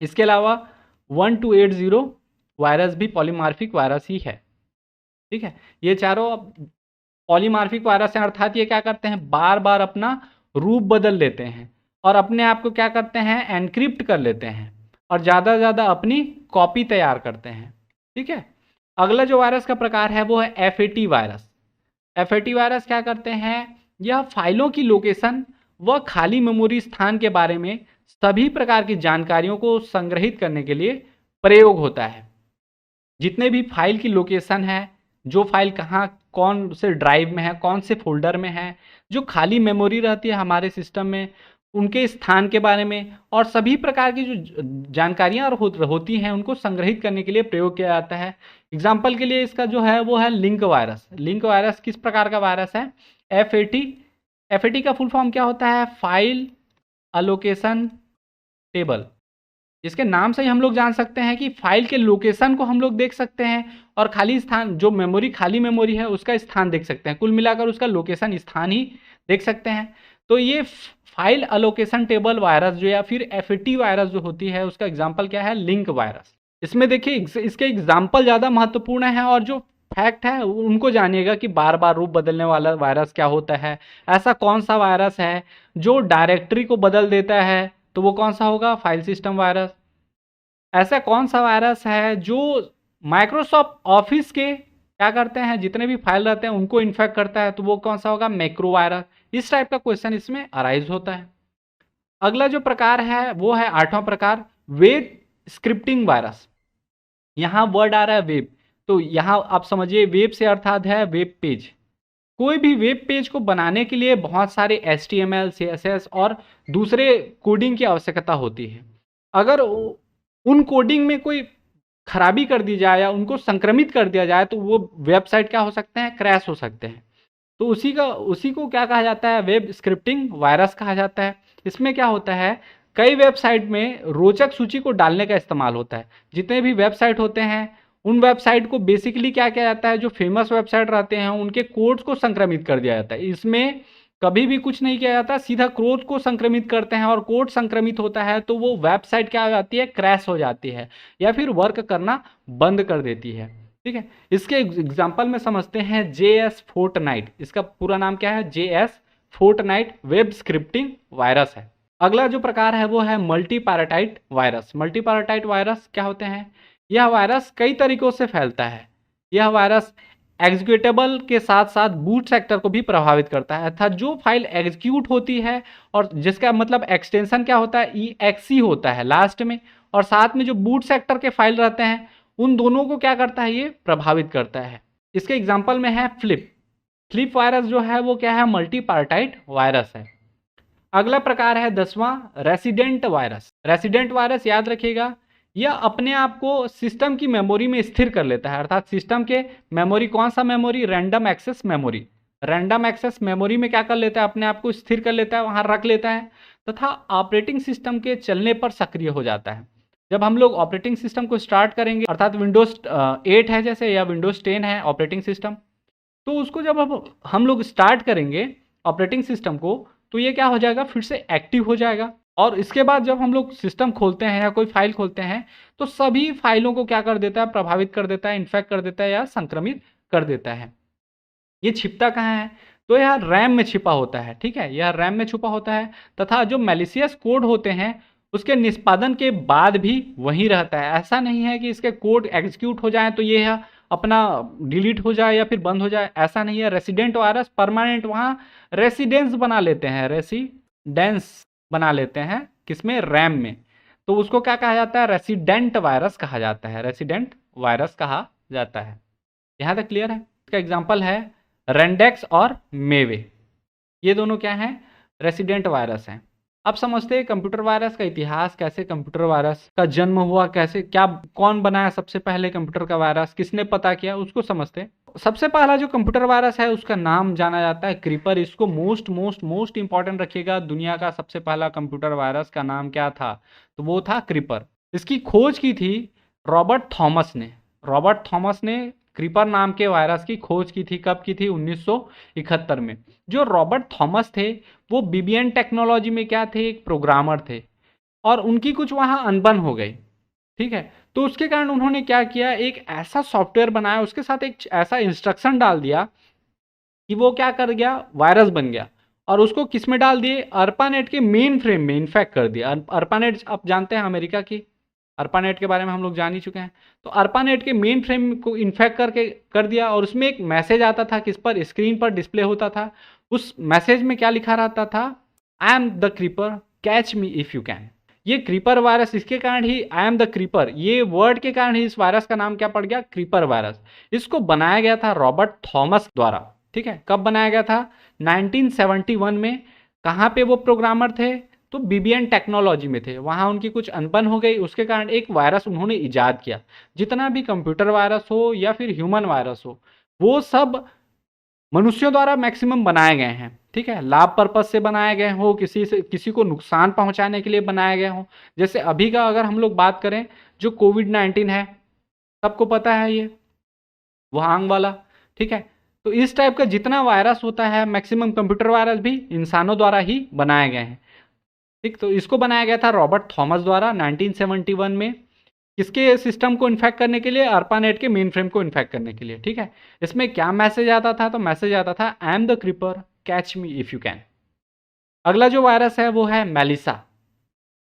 इसके अलावा 1280 वायरस भी पॉलीमार्फिक वायरस ही है, ठीक है। ये चारों पॉलीमार्फिक वायरस हैं, अर्थात ये क्या करते हैं, बार बार अपना रूप बदल लेते हैं और अपने आप को क्या करते हैं, एनक्रिप्ट कर लेते हैं और ज़्यादा से ज़्यादा अपनी कॉपी तैयार करते हैं, ठीक है। अगला जो वायरस का प्रकार है वो है FAT वायरस। FAT वायरस क्या करते हैं, यह फाइलों की लोकेशन व खाली मेमोरी स्थान के बारे में सभी प्रकार की जानकारियों को संग्रहित करने के लिए प्रयोग होता है। जितने भी फाइल की लोकेशन है, जो फाइल कहाँ कौन से ड्राइव में है, कौन से फोल्डर में है, जो खाली मेमोरी रहती है हमारे सिस्टम में, उनके स्थान के बारे में और सभी प्रकार की जो जानकारियाँ होती हैं उनको संग्रहित करने के लिए प्रयोग किया जाता है। एग्जाम्पल के लिए इसका जो है वो है लिंक वायरस। लिंक वायरस किस प्रकार का वायरस है, FAT का फुल फॉर्म क्या होता है, फाइल अलोकेशन टेबल। इसके नाम से ही हम लोग जान सकते हैं कि फाइल के लोकेशन को हम लोग देख सकते हैं और खाली स्थान, जो मेमोरी खाली मेमोरी है उसका स्थान देख सकते हैं, कुल मिलाकर उसका लोकेशन स्थान ही देख सकते हैं। तो ये फाइल अलोकेशन टेबल वायरस जो या फिर FAT वायरस जो होती है उसका एग्जाम्पल क्या है, लिंक वायरस। इसमें देखिए इसके एग्जाम्पल ज़्यादा महत्वपूर्ण है और जो फैक्ट है उनको जानिएगा कि बार बार रूप बदलने वाला वायरस क्या होता है। ऐसा कौन सा वायरस है जो डायरेक्टरी को बदल देता है, तो वो कौन सा होगा, फाइल सिस्टम वायरस। ऐसा कौन सा वायरस है जो माइक्रोसॉफ्ट ऑफिस के क्या करते हैं, जितने भी फाइल रहते हैं उनको इन्फेक्ट करता है, तो वो कौन सा होगा, मैक्रो वायरस। इस टाइप का क्वेश्चन इसमें अराइज होता है। अगला जो प्रकार है वो है 8वां प्रकार, वेब स्क्रिप्टिंग वायरस। यहाँ वर्ड आ रहा है वेब, तो यहाँ आप समझिए वेब से अर्थात है वेब पेज। कोई भी वेब पेज को बनाने के लिए बहुत सारे HTML, CSS और दूसरे कोडिंग की आवश्यकता होती है। अगर उन कोडिंग में कोई खराबी कर दी जाए या उनको संक्रमित कर दिया जाए तो वो वेबसाइट क्या हो सकते हैं, क्रैश हो सकते हैं। तो उसी को क्या कहा जाता है, वेब स्क्रिप्टिंग वायरस कहा जाता है। इसमें क्या होता है, कई वेबसाइट में रोचक सूची को डालने का इस्तेमाल होता है। जितने भी वेबसाइट होते हैं उन वेबसाइट को बेसिकली क्या किया जाता है, जो फेमस वेबसाइट रहते हैं उनके कोड्स को संक्रमित कर दिया जाता है। इसमें कभी भी कुछ नहीं किया जाता, सीधा कोड को संक्रमित करते हैं और कोड संक्रमित होता है तो वो वेबसाइट क्या हो जाती है, क्रैश हो जाती है या फिर वर्क करना बंद कर देती है। ठीक है, इसके एग्जाम्पल में समझते हैं JS फोर्टनाइट। इसका पूरा नाम क्या है, JS Fortnight web scripting virus है। अगला जो प्रकार है वो है मल्टीपैराटाइट वायरस। मल्टीपैराटाइट वायरस क्या होते हैं, यह वायरस कई तरीकों से फैलता है। यह वायरस एग्जीक्यूटेबल के साथ साथ बूट सेक्टर को भी प्रभावित करता है, अर्थात जो फाइल एग्जीक्यूट होती है और जिसका मतलब एक्सटेंशन क्या होता है, EXE होता है लास्ट में, और साथ में जो बूट सेक्टर के फाइल रहते हैं उन दोनों को क्या करता है, ये प्रभावित करता है। इसके एग्जाम्पल में है फ्लिप वायरस जो है वो क्या है, मल्टीपार्टाइट वायरस है। अगला प्रकार है 10वां रेसिडेंट वायरस। रेसिडेंट वायरस याद रखिएगा, यह अपने आप को सिस्टम की मेमोरी में स्थिर कर लेता है, अर्थात सिस्टम के मेमोरी, कौन सा memory, random access memory. Random access memory में क्या कर लेता है, अपने आप को स्थिर कर लेता है, वहां रख लेता है तथा ऑपरेटिंग सिस्टम के चलने पर सक्रिय हो जाता है। जब हम लोग ऑपरेटिंग सिस्टम को स्टार्ट करेंगे, अर्थात विंडोज 8 है जैसे या विंडोज 10 है ऑपरेटिंग सिस्टम, तो उसको जब हम लोग स्टार्ट करेंगे ऑपरेटिंग सिस्टम को, तो ये क्या हो जाएगा, फिर से एक्टिव हो जाएगा। और इसके बाद जब हम लोग सिस्टम खोलते हैं या कोई फाइल खोलते हैं तो सभी फाइलों को क्या कर देता है, प्रभावित कर देता है, इन्फेक्ट कर देता है या संक्रमित कर देता है। ये छिपता कहाँ है, तो यह रैम में छिपा होता है। ठीक है, यह रैम में छुपा होता है तथा जो मैलिशियस कोड होते हैं उसके निष्पादन के बाद भी वहीं रहता है। ऐसा नहीं है कि इसके कोड एग्जीक्यूट हो जाए तो ये अपना डिलीट हो जाए या फिर बंद हो जाए, ऐसा नहीं है। रेसिडेंट वायरस परमानेंट वहाँ रेसिडेंस बना लेते हैं, रेसिडेंस बना लेते हैं किसमें, रैम में। तो उसको क्या कहा जाता है, रेसिडेंट वायरस कहा जाता है, रेसिडेंट वायरस कहा जाता है। यहाँ तक क्लियर है। इसका एग्जाम्पल है रेंडेक्स और मेवे, ये दोनों क्या हैं, रेसिडेंट वायरस हैं। अब समझते हैं कंप्यूटर वायरस का इतिहास, कैसे कंप्यूटर वायरस का जन्म हुआ, कैसे क्या कौन बनाया सबसे पहले कंप्यूटर का वायरस, किसने पता किया, उसको समझते हैं। सबसे पहला जो कंप्यूटर वायरस है उसका नाम जाना जाता है क्रीपर। इसको मोस्ट मोस्ट मोस्ट इंपॉर्टेंट रखिएगा, दुनिया का सबसे पहला कंप्यूटर वायरस का नाम क्या था, तो वो था क्रीपर। इसकी खोज की थी रॉबर्ट थॉमस ने। रॉबर्ट थॉमस ने क्रीपर नाम के वायरस की खोज की थी, कब की थी, 1971 में। जो रॉबर्ट थॉमस थे वो बीबीएन टेक्नोलॉजी में क्या थे, एक प्रोग्रामर थे और उनकी कुछ वहाँ अनबन हो गई। ठीक है, तो उसके कारण उन्होंने क्या किया, एक ऐसा सॉफ्टवेयर बनाया, उसके साथ एक ऐसा इंस्ट्रक्शन डाल दिया कि वो क्या कर गया, वायरस बन गया। और उसको किस में डाल दिए, अर्पानेट के मेन फ्रेम में इन्फेक्ट कर दिया। अर्पानेट आप जानते हैं अमेरिका की, अर्पानेट के बारे में हम लोग जान ही चुके हैं। तो अर्पानेट के मेन फ्रेम को इन्फेक्ट करके कर दिया और उसमें एक मैसेज आता था, किस पर, स्क्रीन पर डिस्प्ले होता था। उस मैसेज में क्या लिखा रहता था, I am the creeper, catch me if you can. ये क्रीपर वायरस, इसके कारण ही आई एम द क्रीपर, ये वर्ड के कारण ही इस वायरस का नाम क्या पड़ गया, क्रीपर वायरस। इसको बनाया गया था रॉबर्ट थॉमस द्वारा। ठीक है, कब बनाया गया था, 1971 में। कहाँ पे वो प्रोग्रामर थे, तो बीबीएन टेक्नोलॉजी में थे। वहाँ उनकी कुछ अनबन हो गई, उसके कारण एक वायरस उन्होंने इजाद किया। जितना भी कंप्यूटर वायरस हो या फिर ह्यूमन वायरस हो, वो सब मनुष्यों द्वारा मैक्सिमम बनाए गए हैं। ठीक है, लाभ पर्पज से बनाए गए हो, किसी को नुकसान पहुंचाने के लिए बनाए गए हो। जैसे अभी का अगर हम लोग बात करें, जो कोविड-19 है, सबको पता है ये वुहान वाला। ठीक है, तो इस टाइप का जितना वायरस होता है मैक्सिमम कंप्यूटर वायरस भी इंसानों द्वारा ही बनाए गए हैं। ठीक, तो इसको बनाया गया था रॉबर्ट थॉमस द्वारा 1971 में। किसके सिस्टम को इन्फेक्ट करने के लिए, अर्पानेट के मेन फ्रेम को इन्फेक्ट करने के लिए। ठीक है, इसमें क्या मैसेज आता था, तो मैसेज आता था I am the creeper, catch me if you can. अगला जो वायरस है वो है मेलिसा।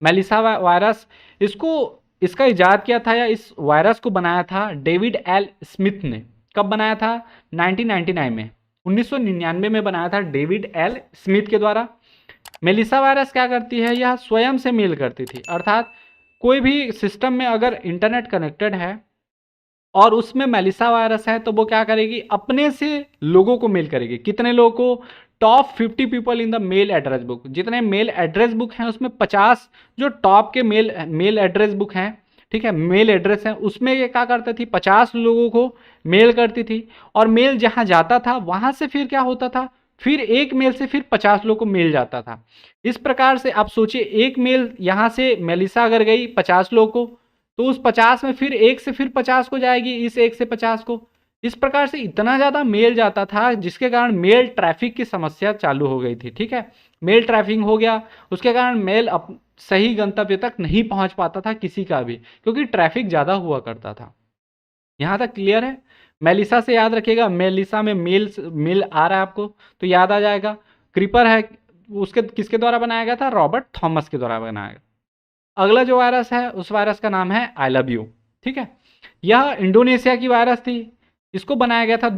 मेलिसा वायरस, इसका इजाद किया था या इस वायरस को बनाया था डेविड एल स्मिथ ने। कब बनाया था, 1999 में, 1999 में बनाया था डेविड एल स्मिथ के द्वारा। मेलिसा वायरस क्या करती है, यह स्वयं से मेल करती थी, अर्थात कोई भी सिस्टम में अगर इंटरनेट कनेक्टेड है और उसमें मेलिसा वायरस है तो वो क्या करेगी, अपने से लोगों को मेल करेगी। कितने लोगों को, top 50 people in the mail address book. जितने मेल एड्रेस बुक हैं उसमें 50 जो टॉप के मेल एड्रेस बुक हैं, ठीक है, मेल एड्रेस है, उसमें ये क्या करती थी, 50 लोगों को मेल करती थी। और मेल जहां जाता था वहां से फिर क्या होता था, फिर एक मेल से फिर 50 लोगों को मेल जाता था। इस प्रकार से आप सोचिए, एक मेल यहां से मेलिसा अगर गई 50 लोगों को, तो उस 50 में फिर एक से फिर 50 को जाएगी, इस एक से 50 को। इस प्रकार से इतना ज़्यादा मेल जाता था जिसके कारण मेल ट्रैफिक की समस्या चालू हो गई थी, ठीक है। मेल ट्रैफिक हो गया, उसके कारण मेल सही गंतव्य तक नहीं पहुंच पाता था किसी का भी, क्योंकि ट्रैफिक ज़्यादा हुआ करता था। यहाँ तक क्लियर है। मेलिसा से याद रखिएगा, मेलिसा में मेल आ रहा है आपको तो याद आ जाएगा। क्रीपर है, उसके किसके द्वारा बनाया गया था, रॉबर्ट थॉमस के द्वारा बनाया गया। अगला जो वायरस है उस वायरस का नाम है आई लव यू, ठीक है। यह इंडोनेशिया की वायरस थी, इसको बनाया गया था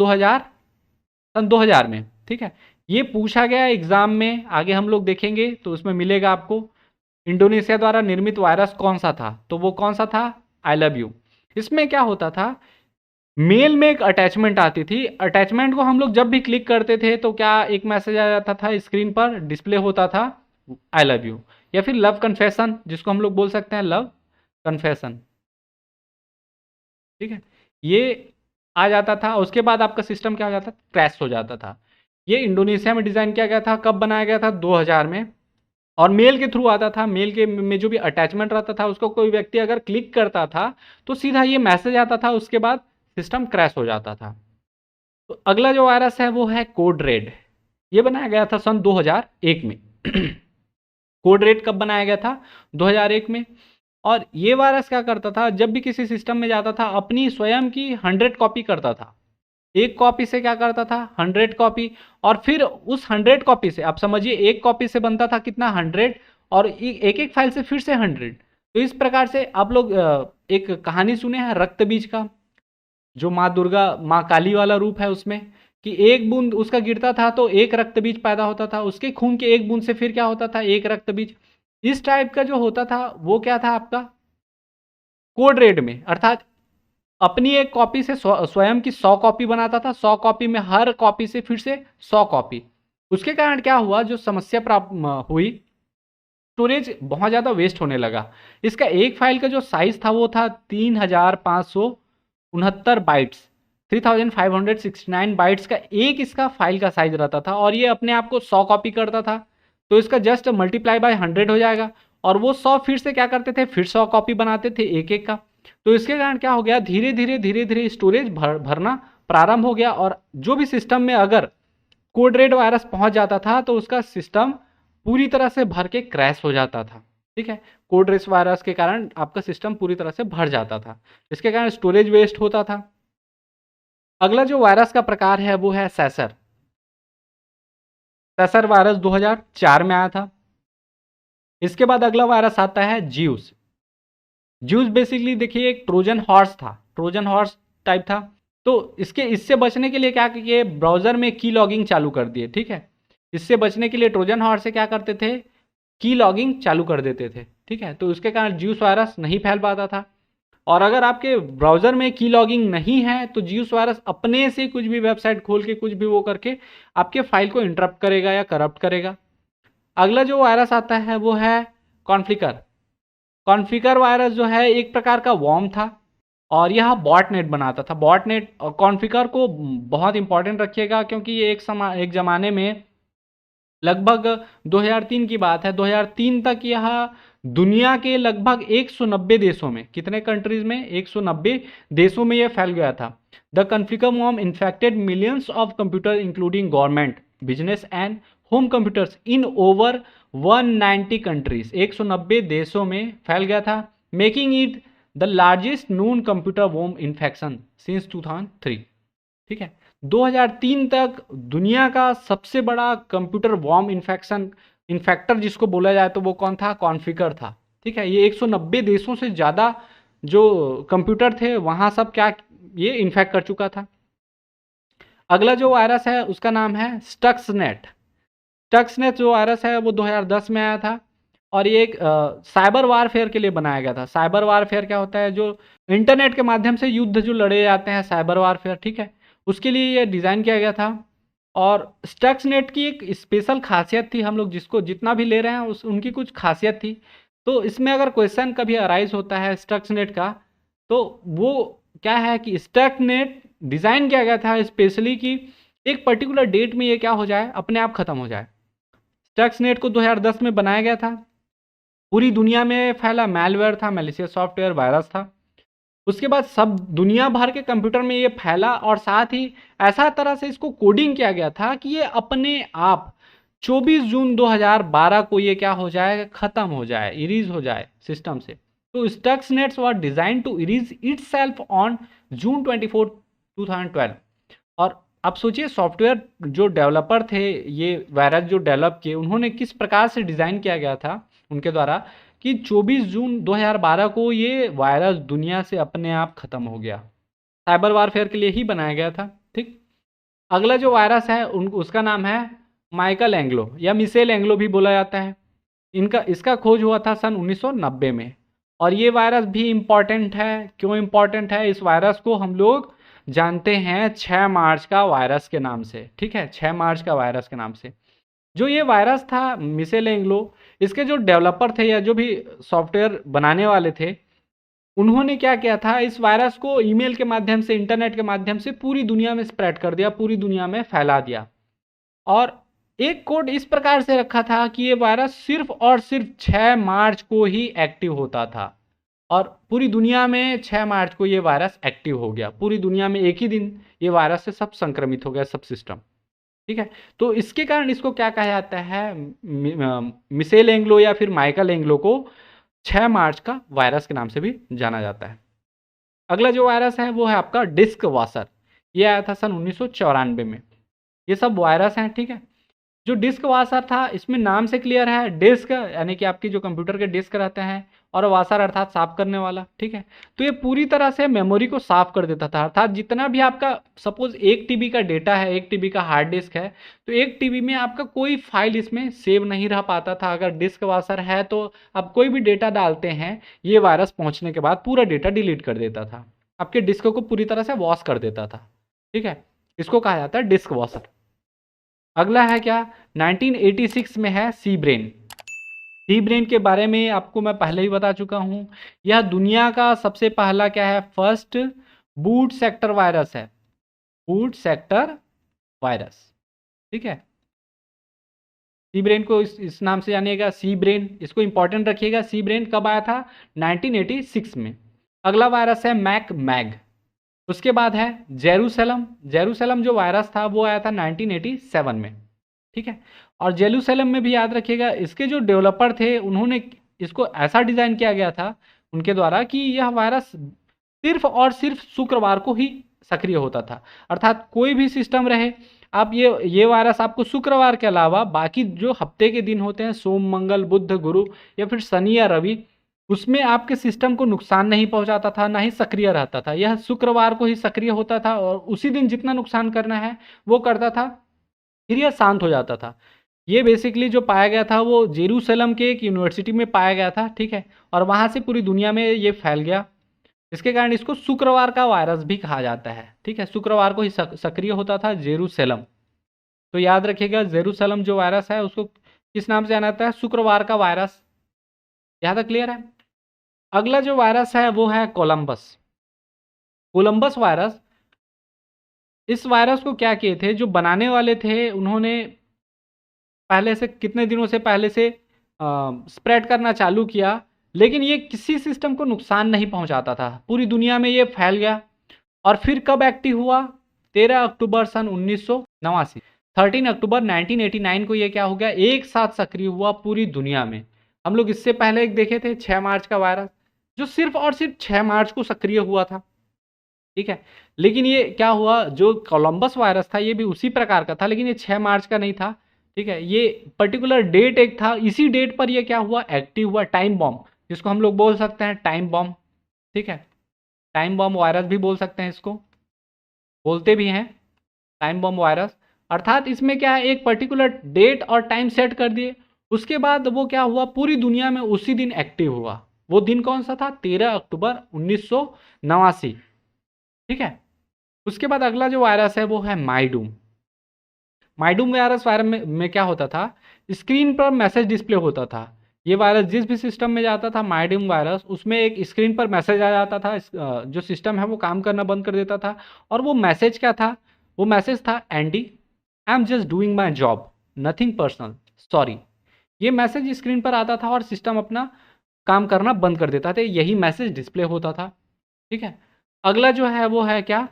सन 2000 में, ठीक है। ये पूछा गया एग्जाम में, आगे हम लोग देखेंगे तो उसमें मिलेगा आपको इंडोनेशिया द्वारा निर्मित वायरस कौन सा था, तो वो कौन सा था, आई लव यू। इसमें क्या होता था, मेल में एक अटैचमेंट आती थी, अटैचमेंट को हम लोग जब भी क्लिक करते थे तो क्या एक मैसेज आ जाता था, स्क्रीन पर डिस्प्ले होता था आई लव यू, या फिर लव कन्फेशन, जिसको हम लोग बोल सकते हैं लव कन्फेशन, ठीक है। ये आ जाता था, उसके बाद आपका सिस्टम क्या हो जाता था, क्रैश हो जाता था। ये इंडोनेशिया में डिज़ाइन किया गया था, कब बनाया गया था, 2000 में। और मेल के थ्रू आता था, मेल के में जो भी अटैचमेंट रहता था उसको कोई व्यक्ति अगर क्लिक करता था तो सीधा ये मैसेज आता था, उसके बाद सिस्टम क्रैश हो जाता था। तो अगला जो वायरस है वो है कोड रेड। ये बनाया गया था सन 2001 में। कोड रेड कब बनाया गया था, 2001 में। और ये वायरस क्या करता था, जब भी किसी सिस्टम में जाता था अपनी स्वयं की 100 कॉपी करता था। एक कॉपी से क्या करता था, 100 कॉपी, और फिर उस 100 कॉपी से आप समझिए एक कॉपी से बनता था कितना, 100, और एक एक फाइल से फिर से 100। तो इस प्रकार से आप लोग एक कहानी सुने हैं रक्त बीज का, जो माँ दुर्गा, माँ काली वाला रूप है उसमें, कि एक बूंद उसका गिरता था तो एक रक्त बीज पैदा होता था, उसके खून के एक बूंद से फिर क्या होता था, एक रक्त बीज। इस टाइप का जो होता था वो क्या था आपका, कोड रेड में, अर्थात अपनी एक कॉपी से स्वयं की 100 कॉपी बनाता था, 100 कॉपी में हर कॉपी से फिर से 100 कॉपी। उसके कारण क्या हुआ, जो समस्या प्राप्त हुई, स्टोरेज बहुत ज़्यादा वेस्ट होने लगा। इसका एक फाइल का जो साइज था वो था 3569 बाइट्स, 3569 बाइट्स का एक इसका फाइल का साइज रहता था, और ये अपने आप को 100 कॉपी करता था। तो इसका जस्ट मल्टीप्लाई बाय 100 हो जाएगा, और वो 100 फिर से क्या करते थे, फिर 100 कॉपी बनाते थे एक एक का। तो इसके कारण क्या हो गया, धीरे धीरे स्टोरेज भरना प्रारंभ हो गया, और जो भी सिस्टम में अगर कोड रेड वायरस पहुंच जाता था तो उसका सिस्टम पूरी तरह से भर के क्रैश हो जाता था, ठीक है। कोड रेड वायरस के कारण आपका सिस्टम पूरी तरह से भर जाता था, इसके कारण स्टोरेज वेस्ट होता था। अगला जो वायरस का प्रकार है वो है सैसर। सैसर वायरस 2004 में आया था। इसके बाद अगला वायरस आता है ज्यूस। ज्यूस बेसिकली देखिए एक ट्रोजन हॉर्स था, ट्रोजन हॉर्स टाइप था। तो इससे बचने के लिए क्या किए, ब्राउजर में की लॉगिंग चालू कर दिए, ठीक है। इससे बचने के लिए ट्रोजन हॉर्स से क्या करते थे, की लॉगिंग चालू कर देते थे, ठीक है। तो उसके कारण ज्यूस वायरस नहीं फैल पाता था। और अगर आपके ब्राउजर में की लॉगिंग नहीं है तो ज्यूस वायरस अपने से कुछ भी वेबसाइट खोल के कुछ भी वो करके आपके फाइल को इंटरप्ट करेगा या करप्ट करेगा। अगला जो वायरस आता है वो है कॉन्फ्लिकर। कॉन्फ्लिकर वायरस जो है एक प्रकार का वॉर्म था, और यह बॉटनेट बनाता था। बॉटनेट और कॉन्फ्लिकर को बहुत इंपॉर्टेंट रखिएगा, क्योंकि ये एक ज़माने में लगभग 2003 की बात है, 2003 तक यह दुनिया के लगभग 190 देशों में, कितने कंट्रीज में, 190 देशों में यह फैल गया था। The Conficker worm infected millions of computer including government, business and home computers in over 190 countries. 190 देशों में फैल गया था, making it the largest known computer worm infection since 2003, ठीक है। 2003 तक दुनिया का सबसे बड़ा कंप्यूटर वॉर्म इन्फेक्टर जिसको बोला जाए तो वो कौन था, कॉन्फ्लिकर था, ठीक है। ये 190 देशों से ज़्यादा जो कंप्यूटर थे वहाँ सब क्या ये इन्फेक्ट कर चुका था। अगला जो वायरस है उसका नाम है स्टक्सनेट। स्टक्सनेट जो वायरस है वो 2010 में आया था। और ये एक साइबर वारफेयर के लिए बनाया गया था। साइबर वारफेयर क्या होता है, जो इंटरनेट के माध्यम से युद्ध जो लड़े जाते हैं, साइबर वारफेयर, ठीक है, उसके लिए ये डिज़ाइन किया गया था। और स्टक्सनेट की एक स्पेशल खासियत थी, हम लोग जिसको जितना भी ले रहे हैं उनकी कुछ खासियत थी। तो इसमें अगर क्वेश्चन कभी अराइज होता है स्टक्सनेट का, तो वो क्या है कि स्टक्सनेट डिज़ाइन किया गया था स्पेशली कि एक पर्टिकुलर डेट में ये क्या हो जाए, अपने आप खत्म हो जाए। स्टक्सनेट को 2010 में बनाया गया था। पूरी दुनिया में फैला मैलवेयर था, मैलिशियस सॉफ्टवेयर, वायरस था। उसके बाद सब दुनिया भर के कंप्यूटर में ये फैला और साथ ही ऐसा तरह से इसको कोडिंग किया गया था कि ये अपने आप 24 जून 2012 को ये क्या हो जाए, खत्म हो जाए, इरीज हो जाए सिस्टम से। तो Stuxnet's were designed to erase itself on June 24, 2012। और आप सोचिए सॉफ्टवेयर जो डेवलपर थे, ये वायरस जो डेवलप किए, उन्होंने किस प्रकार से डिज़ाइन किया गया था उनके द्वारा कि 24 जून 2012 को ये वायरस दुनिया से अपने आप खत्म हो गया। साइबर वारफेयर के लिए ही बनाया गया था, ठीक। अगला जो वायरस है उसका नाम है माइकल एंग्लो या मिशेल एंग्लो भी बोला जाता है। इसका खोज हुआ था सन 1990 में। और ये वायरस भी इम्पॉर्टेंट है। क्यों इम्पॉर्टेंट है? इस वायरस को हम लोग जानते हैं 6 मार्च का वायरस के नाम से, ठीक है, 6 मार्च का वायरस के नाम से। जो ये वायरस था मिशेल एंग्लो, इसके जो डेवलपर थे या जो भी सॉफ्टवेयर बनाने वाले थे, उन्होंने क्या किया था, इस वायरस को ईमेल के माध्यम से, इंटरनेट के माध्यम से पूरी दुनिया में स्प्रेड कर दिया, पूरी दुनिया में फैला दिया। और एक कोड इस प्रकार से रखा था कि ये वायरस सिर्फ और सिर्फ 6 मार्च को ही एक्टिव होता था। और पूरी दुनिया में 6 मार्च को ये वायरस एक्टिव हो गया। पूरी दुनिया में एक ही दिन ये वायरस से सब संक्रमित हो गया, सब सिस्टम, ठीक है। तो इसके कारण इसको क्या कहा जाता है, मिशेल एंग्लो या फिर माइकल एंग्लो को 6 मार्च का वायरस के नाम से भी जाना जाता है। अगला जो वायरस है वो है आपका डिस्क वाशर। ये आया था सन 1994 में। ये सब वायरस हैं, ठीक है। जो डिस्क वाशर था, इसमें नाम से क्लियर है, डिस्क यानी कि आपकी जो कंप्यूटर के डिस्क रहते हैं, और वाशर अर्थात साफ करने वाला, ठीक है। तो ये पूरी तरह से मेमोरी को साफ कर देता था। अर्थात जितना भी आपका सपोज 1 टीबी का डेटा है, 1 टीबी का हार्ड डिस्क है, तो 1 टीबी में आपका कोई फाइल इसमें सेव नहीं रह पाता था। अगर डिस्क वाशर है तो आप कोई भी डेटा डालते हैं, ये वायरस पहुंचने के बाद पूरा डेटा डिलीट कर देता था, आपके डिस्क को पूरी तरह से वॉश कर देता था, ठीक है। इसको कहा जाता है डिस्क वॉशर। अगला है क्या, 1986 में है सी ब्रेन। सी ब्रेन के बारे में आपको मैं पहले ही बता चुका हूं। यह दुनिया का सबसे पहला क्या है, फर्स्ट बूट सेक्टर वायरस है, बूट सेक्टर वायरस, ठीक है। सी ब्रेन को इस नाम से जानिएगा, सी ब्रेन, इसको इंपॉर्टेंट रखिएगा। सी ब्रेन कब आया था, 1986 में। अगला वायरस है मैक मैग। उसके बाद है जेरूसलम। जेरूसलम जो वायरस था वो आया था 1987 में, ठीक है। और जेरूसलम में भी याद रखिएगा, इसके जो डेवलपर थे उन्होंने इसको ऐसा डिज़ाइन किया गया था उनके द्वारा कि यह वायरस सिर्फ और सिर्फ शुक्रवार को ही सक्रिय होता था। अर्थात कोई भी सिस्टम रहे, आप ये वायरस आपको शुक्रवार के अलावा बाकी जो हफ्ते के दिन होते हैं, सोम मंगल बुध गुरु या फिर शनि या रवि, उसमें आपके सिस्टम को नुकसान नहीं पहुंचाता था, ना ही सक्रिय रहता था। यह शुक्रवार को ही सक्रिय होता था और उसी दिन जितना नुकसान करना है वो करता था, फिर यह शांत हो जाता था। ये बेसिकली जो पाया गया था वो जेरूसलम के एक यूनिवर्सिटी में पाया गया था, ठीक है। और वहाँ से पूरी दुनिया में ये फैल गया। इसके कारण इसको शुक्रवार का वायरस भी कहा जाता है, ठीक है। शुक्रवार को ही सक्रिय होता था जेरूसलम। तो याद रखिएगा, जेरूसलम जो वायरस है उसको किस नाम से जाना जाता है, शुक्रवार का वायरस। यहाँ तक क्लियर है। अगला जो वायरस है वो है कोलंबस। कोलंबस वायरस, इस वायरस को क्या किए थे, जो बनाने वाले थे उन्होंने पहले से कितने दिनों से पहले से स्प्रेड करना चालू किया, लेकिन ये किसी सिस्टम को नुकसान नहीं पहुंचाता था। पूरी दुनिया में ये फैल गया। और फिर कब एक्टिव हुआ, 13 अक्टूबर सन 1989, 13 अक्टूबर 1989 को ये क्या हो गया, एक साथ सक्रिय हुआ पूरी दुनिया में। हम लोग इससे पहले एक देखे थे 6 मार्च का वायरस, जो सिर्फ और सिर्फ 6 मार्च को सक्रिय हुआ था, ठीक है। लेकिन ये क्या हुआ, जो कोलंबस वायरस था ये भी उसी प्रकार का था, लेकिन ये 6 मार्च का नहीं था, ठीक है। ये पर्टिकुलर डेट एक था, इसी डेट पर ये क्या हुआ, एक्टिव हुआ। टाइम बॉम्ब, जिसको हम लोग बोल सकते हैं टाइम बॉम्ब, ठीक है। टाइम बॉम्ब वायरस भी बोल सकते हैं इसको, बोलते भी हैं टाइम बॉम्ब वायरस। अर्थात इसमें क्या है, एक पर्टिकुलर डेट और टाइम सेट कर दिए, उसके बाद वो क्या हुआ, पूरी दुनिया में उसी दिन एक्टिव हुआ। वो दिन कौन सा था, 13 अक्टूबर 1989। ठीक है। उसके बाद अगला जो वायरस है वो है माइडूम। माइडूम वायरस में क्या होता था, स्क्रीन पर मैसेज डिस्प्ले होता था। ये वायरस जिस भी सिस्टम में जाता था, माइडूम वायरस, उसमें एक स्क्रीन पर मैसेज आ जाता था। जो सिस्टम है वो काम करना बंद कर देता था। और वो मैसेज क्या था, वो मैसेज था, Andy I am just doing my job, nothing personal, sorry. ये मैसेज स्क्रीन पर आता था और सिस्टम अपना काम करना बंद कर देता था। यही मैसेज डिस्प्ले होता था। ठीक है। अगला जो है वो है क्या,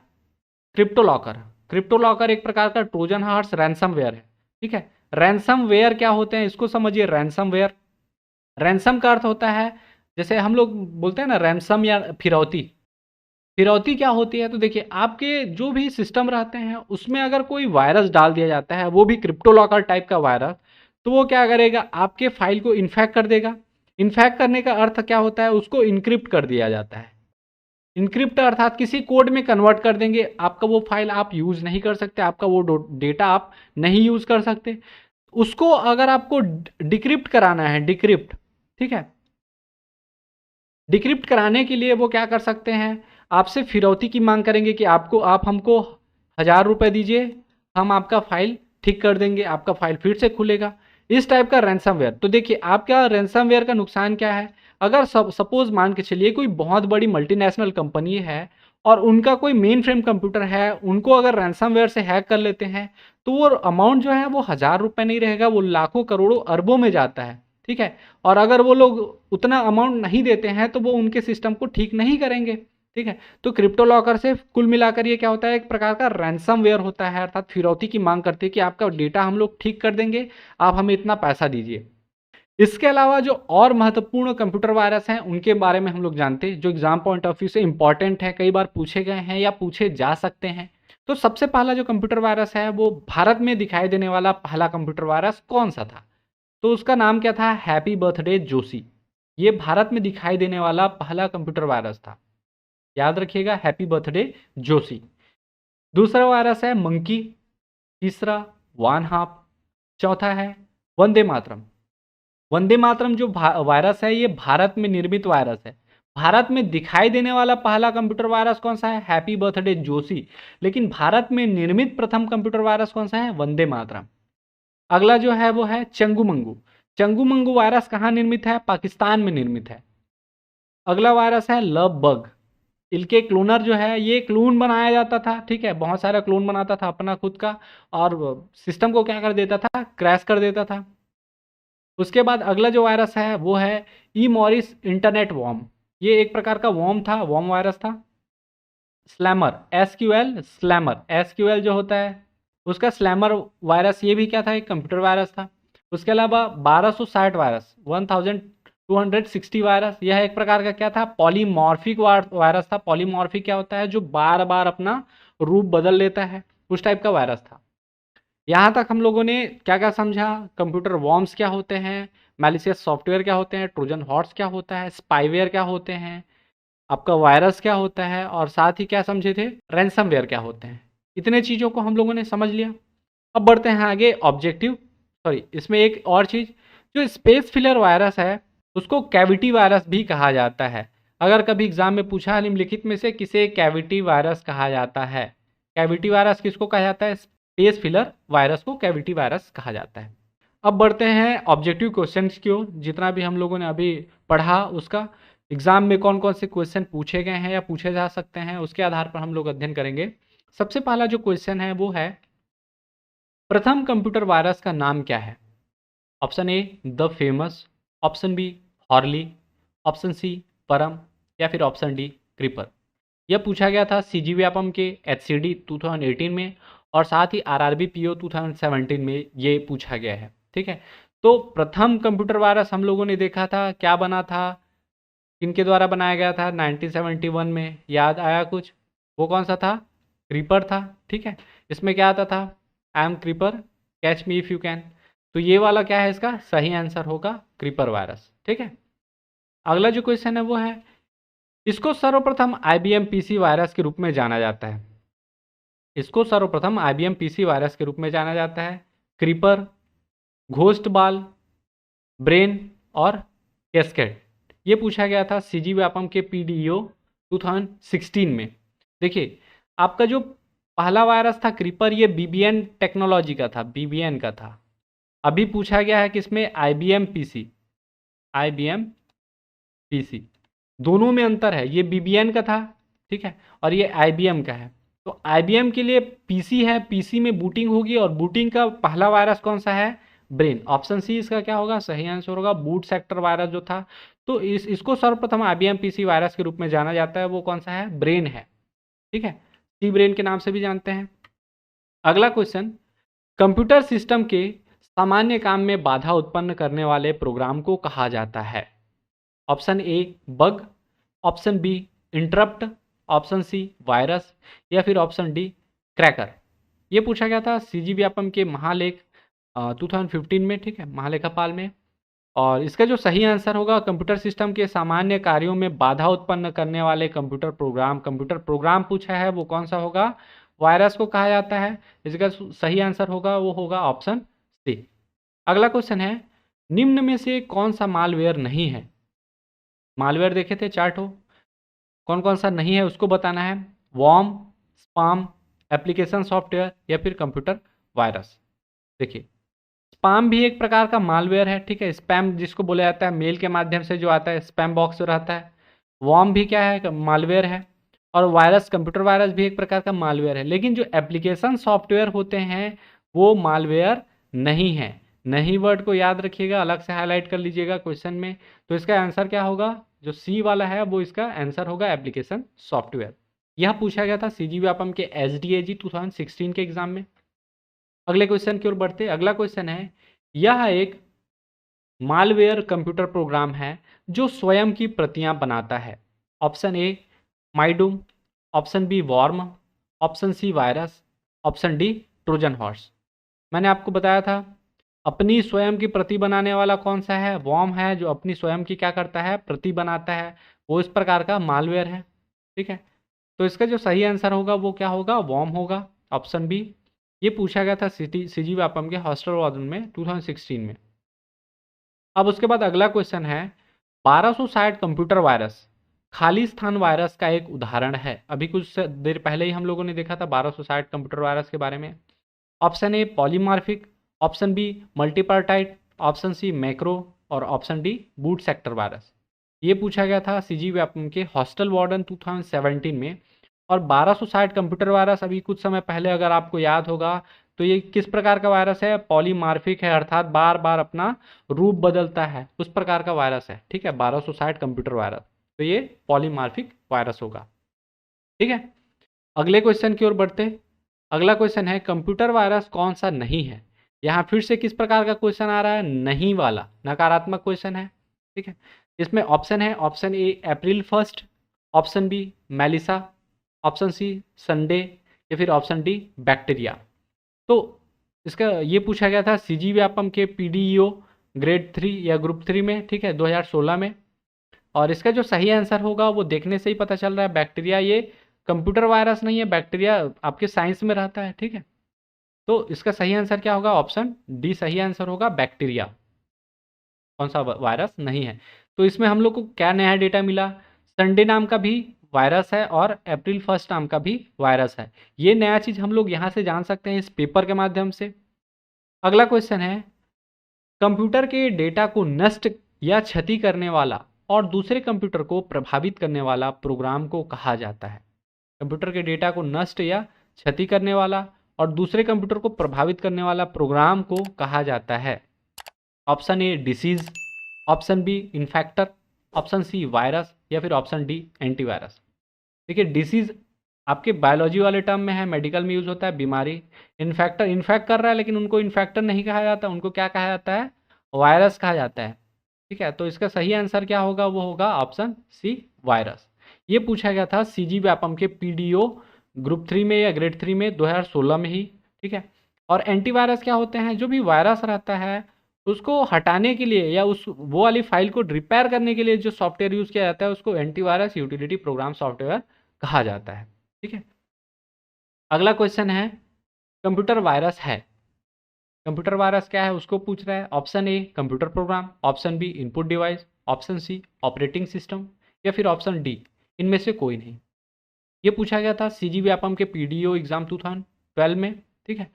क्रिप्टो लॉकर। क्रिप्टो लॉकर एक प्रकार का ट्रोजन हॉर्स रैंसमवेयर है। ठीक है। रैंसमवेयर क्या होते हैं इसको समझिए। रैंसमवेयर, रैंसम का अर्थ होता है, जैसे हम लोग बोलते हैं ना रैंसम या फिरौती। फिरौती क्या होती है, तो देखिए आपके जो भी सिस्टम रहते हैं उसमें अगर कोई वायरस डाल दिया जाता है, वो भी क्रिप्टो लॉकर टाइप का वायरस, तो वो क्या करेगा, आपके फाइल को इन्फेक्ट कर देगा। इन्फेक्ट करने का अर्थ क्या होता है, उसको इनक्रिप्ट कर दिया जाता है। इनक्रिप्ट अर्थात किसी कोड में कन्वर्ट कर देंगे, आपका वो फाइल आप यूज नहीं कर सकते, आपका वो डेटा आप नहीं यूज कर सकते। उसको अगर आपको डिक्रिप्ट कराना है, डिक्रिप्ट, ठीक है, डिक्रिप्ट कराने के लिए वो क्या कर सकते हैं, आपसे फिरौती की मांग करेंगे कि आप हमको 1000 रुपये दीजिए, हम आपका फाइल ठीक कर देंगे, आपका फाइल फिर से खुलेगा। इस टाइप का रैंसमवेयर। तो देखिए आपका रैंसमवेयर का नुकसान क्या है, अगर सपोज मान के चलिए कोई बहुत बड़ी मल्टीनेशनल कंपनी है और उनका कोई मेन फ्रेम कंप्यूटर है, उनको अगर रैंसमवेयर से हैक कर लेते हैं, तो वो अमाउंट जो है वो 1000 रुपये नहीं रहेगा, वो लाखों करोड़ों अरबों में जाता है। ठीक है। और अगर वो लोग उतना अमाउंट नहीं देते हैं तो वो उनके सिस्टम को ठीक नहीं करेंगे। ठीक है। तो क्रिप्टो लॉकर से कुल मिलाकर ये क्या होता है, एक प्रकार का रैंसमवेयर होता है, अर्थात फिरौती की मांग करते हैं कि आपका डेटा हम लोग ठीक कर देंगे, आप हमें इतना पैसा दीजिए। इसके अलावा जो और महत्वपूर्ण कंप्यूटर वायरस हैं उनके बारे में हम लोग जानते हैं, जो एग्जाम पॉइंट ऑफ व्यू से इंपॉर्टेंट है, कई बार पूछे गए हैं या पूछे जा सकते हैं। तो सबसे पहला जो कंप्यूटर वायरस है वो भारत में दिखाई देने वाला पहला कंप्यूटर वायरस कौन सा था, तो उसका नाम क्या था, हैप्पी बर्थडे जोशी। ये भारत में दिखाई देने वाला पहला कंप्यूटर वायरस था, याद रखिएगा, हैप्पी बर्थडे जोशी। दूसरा वायरस है मंकी, तीसरा वान हाफ, चौथा है वंदे मातरम। वंदे मातरम जो वायरस है ये भारत में निर्मित वायरस है। भारत में दिखाई देने वाला पहला कंप्यूटर वायरस कौन सा है, हैप्पी बर्थडे जोशी। लेकिन भारत में निर्मित प्रथम कंप्यूटर वायरस कौन सा है, वंदे मातरम। अगला जो है वो है चंगुमंगू। चंगुमंगू वायरस कहाँ निर्मित है, पाकिस्तान में निर्मित है। अगला वायरस है लव बग। इनके क्लोनर जो है, ये क्लोन बनाया जाता था, ठीक है, बहुत सारा क्लोन बनाता था अपना खुद का, और सिस्टम को क्या कर देता था, क्रैश कर देता था। उसके बाद अगला जो वायरस है वो है ई मॉरिस इंटरनेट वॉर्म। ये एक प्रकार का वॉर्म था, वॉर्म वायरस था। स्लैमर, एसक्यूएल स्लैमर, एसक्यूएल जो होता है उसका स्लैमर वायरस, ये भी क्या था, एक कंप्यूटर वायरस था। उसके अलावा 1260 वायरस, 1260 वायरस, यह एक प्रकार का क्या था, पॉलीमॉर्फिक वायरस था। पॉलीमॉर्फिक क्या होता है, जो बार बार अपना रूप बदल लेता है, उस टाइप का वायरस था। यहाँ तक हम लोगों ने क्या क्या समझा, कंप्यूटर वॉर्म्स क्या होते हैं, मैलिशियस सॉफ्टवेयर क्या होते हैं, ट्रोजन हॉर्स क्या होता है, स्पाईवेयर क्या होते हैं, आपका वायरस क्या होता है, और साथ ही क्या समझे थे, रैंसमवेयर क्या होते हैं। इतने चीज़ों को हम लोगों ने समझ लिया। अब बढ़ते हैं आगे, ऑब्जेक्टिव, सॉरी, इसमें एक और चीज़, जो स्पेस फिलर वायरस है उसको कैविटी वायरस भी कहा जाता है। अगर कभी एग्जाम में पूछा निम्नलिखित में से किसे कैविटी वायरस कहा जाता है, कैविटी वायरस किसको कहा जाता है, स्पेस फिलर वायरस को कैविटी वायरस कहा जाता है। अब बढ़ते हैं ऑब्जेक्टिव क्वेश्चंस की ओर। जितना भी हम लोगों ने अभी पढ़ा उसका एग्जाम में कौन कौन से क्वेश्चन पूछे गए हैं या पूछे जा सकते हैं, उसके आधार पर हम लोग अध्ययन करेंगे। सबसे पहला जो क्वेश्चन है वो है, प्रथम कंप्यूटर वायरस का नाम क्या है। Option A the famous, option B Horley, option C Param, या फिर ऑप्शन डी क्रीपर। यह पूछा गया था सीजी व्यापम के HCD 2018 में, और साथ ही RRB PO 2017 में ये पूछा गया है। ठीक है। तो प्रथम कंप्यूटर वायरस हम लोगों ने देखा था क्या बना था, किनके द्वारा बनाया गया था, 1971 में, याद आया कुछ, वो कौन सा था, क्रीपर था। ठीक है। इसमें क्या आता था, I am creeper, catch me if you can. तो ये वाला क्या है, इसका सही आंसर होगा क्रीपर वायरस। ठीक है। अगला जो क्वेश्चन है वो है, इसको सर्वप्रथम IBM PC वायरस के रूप में जाना जाता है। इसको सर्वप्रथम IBM PC वायरस के रूप में जाना जाता है, क्रीपर, घोस्ट बाल, ब्रेन और कैस्केड। ये पूछा गया था सीजी व्यापम के पीडीओ 2016 में। देखिए आपका जो पहला वायरस था क्रीपर, ये बीबीएन टेक्नोलॉजी का था, बीबीएन का था। अभी पूछा गया है किसमें, आईबीएम पीसी, आईबीएम पीसी। दोनों में अंतर है, ये बीबीएन का था, ठीक है, और ये आईबीएम का है। तो आईबीएम के लिए पीसी है, पीसी में बूटिंग होगी, और बूटिंग का पहला वायरस कौन सा है, ब्रेन। ऑप्शन सी इसका क्या होगा, सही आंसर होगा, बूट सेक्टर वायरस जो था। तो इसको सर्वप्रथम आईबीएम पीसी वायरस के रूप में जाना जाता है, वो कौन सा है, ब्रेन है, ठीक है, सी ब्रेन के नाम से भी जानते हैं। अगला क्वेश्चन, कंप्यूटर सिस्टम के सामान्य काम में बाधा उत्पन्न करने वाले प्रोग्राम को कहा जाता है। Option A bug, option B interrupt, option C virus, या फिर ऑप्शन डी क्रैकर। ये पूछा गया था सीजी व्यापम के महालेख 2015 में, ठीक है, महालेखापाल में। और इसका जो सही आंसर होगा, कंप्यूटर सिस्टम के सामान्य कार्यों में बाधा उत्पन्न करने वाले कंप्यूटर प्रोग्राम पूछा है, वो कौन सा होगा, वायरस को कहा जाता है। इसका सही आंसर होगा, वो होगा ऑप्शन सी। अगला क्वेश्चन है, निम्न में से कौन सा मालवेयर नहीं है। मालवेयर देखे थे, चार्ट हो, कौन कौन सा नहीं है उसको बताना है। वॉर्म, स्पाम, एप्लीकेशन सॉफ्टवेयर, या फिर कंप्यूटर वायरस। देखिए स्पाम भी एक प्रकार का मालवेयर है, ठीक है, स्पैम जिसको बोला जाता है, मेल के माध्यम से जो आता है, स्पैम बॉक्स जो रहता है। वॉर्म भी क्या है, मालवेयर है। और वायरस, कंप्यूटर वायरस भी एक प्रकार का मालवेयर है। लेकिन जो एप्लीकेशन सॉफ्टवेयर होते हैं वो मालवेयर नहीं है। नहीं वर्ड को याद रखिएगा, अलग से हाईलाइट कर लीजिएगा क्वेश्चन में। तो इसका आंसर क्या होगा, जो सी वाला है वो इसका आंसर होगा, एप्लीकेशन सॉफ्टवेयर। यह पूछा गया था सीजी व्यापम के एसडीएजी 2016 के एग्जाम में। अगले क्वेश्चन की ओर बढ़ते। अगला क्वेश्चन है, यह एक मालवेयर कंप्यूटर प्रोग्राम है जो स्वयं की प्रतियां बनाता है। Option A Mydoom, option B worm, option C virus, option D trojan horse. मैंने आपको बताया था अपनी स्वयं की प्रति बनाने वाला कौन सा है, वॉर्म है, जो अपनी स्वयं की क्या करता है, प्रति बनाता है, वो इस प्रकार का मालवेयर है, ठीक है। तो इसका जो सही आंसर होगा वो क्या होगा, वॉर्म होगा, ऑप्शन बी। ये पूछा गया था सीजी व्यापम के हॉस्टल वार्डन में 2016 में। अब उसके बाद अगला क्वेश्चन है, 1260 कंप्यूटर वायरस खाली स्थान वायरस का एक उदाहरण है। अभी कुछ देर पहले ही हम लोगों ने देखा था 1260 कंप्यूटर वायरस के बारे में। Option A polymorphic, option B multipartite, option C macro, और option D boot sector virus. ये पूछा गया था सीजी व्यापम के हॉस्टल वार्डन 2017 में। और 1260 कंप्यूटर वायरस, अभी कुछ समय पहले अगर आपको याद होगा, तो ये किस प्रकार का वायरस है, पॉलीमार्फिक है, अर्थात बार बार अपना रूप बदलता है, उस प्रकार का वायरस है, ठीक है, 1260 कंप्यूटर वायरस। तो ये पॉलीमार्फिक वायरस होगा, ठीक है। अगले क्वेश्चन की ओर बढ़ते। अगला क्वेश्चन है, कंप्यूटर वायरस कौन सा नहीं है। यहाँ फिर से किस प्रकार का क्वेश्चन आ रहा है, नहीं वाला, नकारात्मक क्वेश्चन है, ठीक है। इसमें ऑप्शन है, option A April 1, option B Melissa, option C Sunday, या फिर ऑप्शन डी बैक्टीरिया। तो इसका ये पूछा गया था सीजी व्यापम के पीडीईओ ग्रेड 3 या ग्रुप 3 में, ठीक है, 2016 में। और इसका जो सही आंसर होगा वो देखने से ही पता चल रहा है, बैक्टीरिया। ये कंप्यूटर वायरस नहीं है, बैक्टीरिया आपके साइंस में रहता है, ठीक है। तो इसका सही आंसर क्या होगा, ऑप्शन डी सही आंसर होगा, बैक्टीरिया कौन सा वायरस नहीं है। तो इसमें हम लोग को क्या नया डेटा मिला, संडे नाम का भी वायरस है और अप्रैल 1 नाम का भी वायरस है। ये नया चीज़ हम लोग यहाँ से जान सकते हैं इस पेपर के माध्यम से। अगला क्वेश्चन है, कंप्यूटर के डेटा को नष्ट या क्षति करने वाला और दूसरे कंप्यूटर को प्रभावित करने वाला प्रोग्राम को कहा जाता है। कंप्यूटर के डेटा को नष्ट या क्षति करने वाला और दूसरे कंप्यूटर को प्रभावित करने वाला प्रोग्राम को कहा जाता है। Option A disease, option B infector, option C virus, या फिर ऑप्शन डी एंटीवायरस। देखिए डिसीज आपके बायोलॉजी वाले टर्म में है, मेडिकल में यूज होता है, बीमारी। इन्फेक्टर इन्फेक्ट कर रहा है, लेकिन उनको इन्फेक्टर नहीं कहा जाता, उनको क्या कहा जाता है, वायरस कहा जाता है, ठीक है। तो इसका सही आंसर क्या होगा, वो होगा ऑप्शन सी वायरस। ये पूछा गया था सीजी व्यापम के पीडीओ ग्रुप 3 में या ग्रेड 3 में 2016 में ही, ठीक है। और एंटीवायरस क्या होते हैं, जो भी वायरस रहता है उसको हटाने के लिए या उस वो वाली फाइल को रिपेयर करने के लिए जो सॉफ्टवेयर यूज किया जाता है उसको एंटीवायरस यूटिलिटी प्रोग्राम सॉफ्टवेयर कहा जाता है, ठीक है। अगला क्वेश्चन है, कंप्यूटर वायरस है, कंप्यूटर वायरस क्या है उसको पूछ रहा है। Option A computer program, option B input device, option C operating system या फिर ऑप्शन डी इनमें से कोई नहीं। ये पूछा गया था सीजी व्यापम के पीडीओ एग्जाम 2012 में। ठीक है,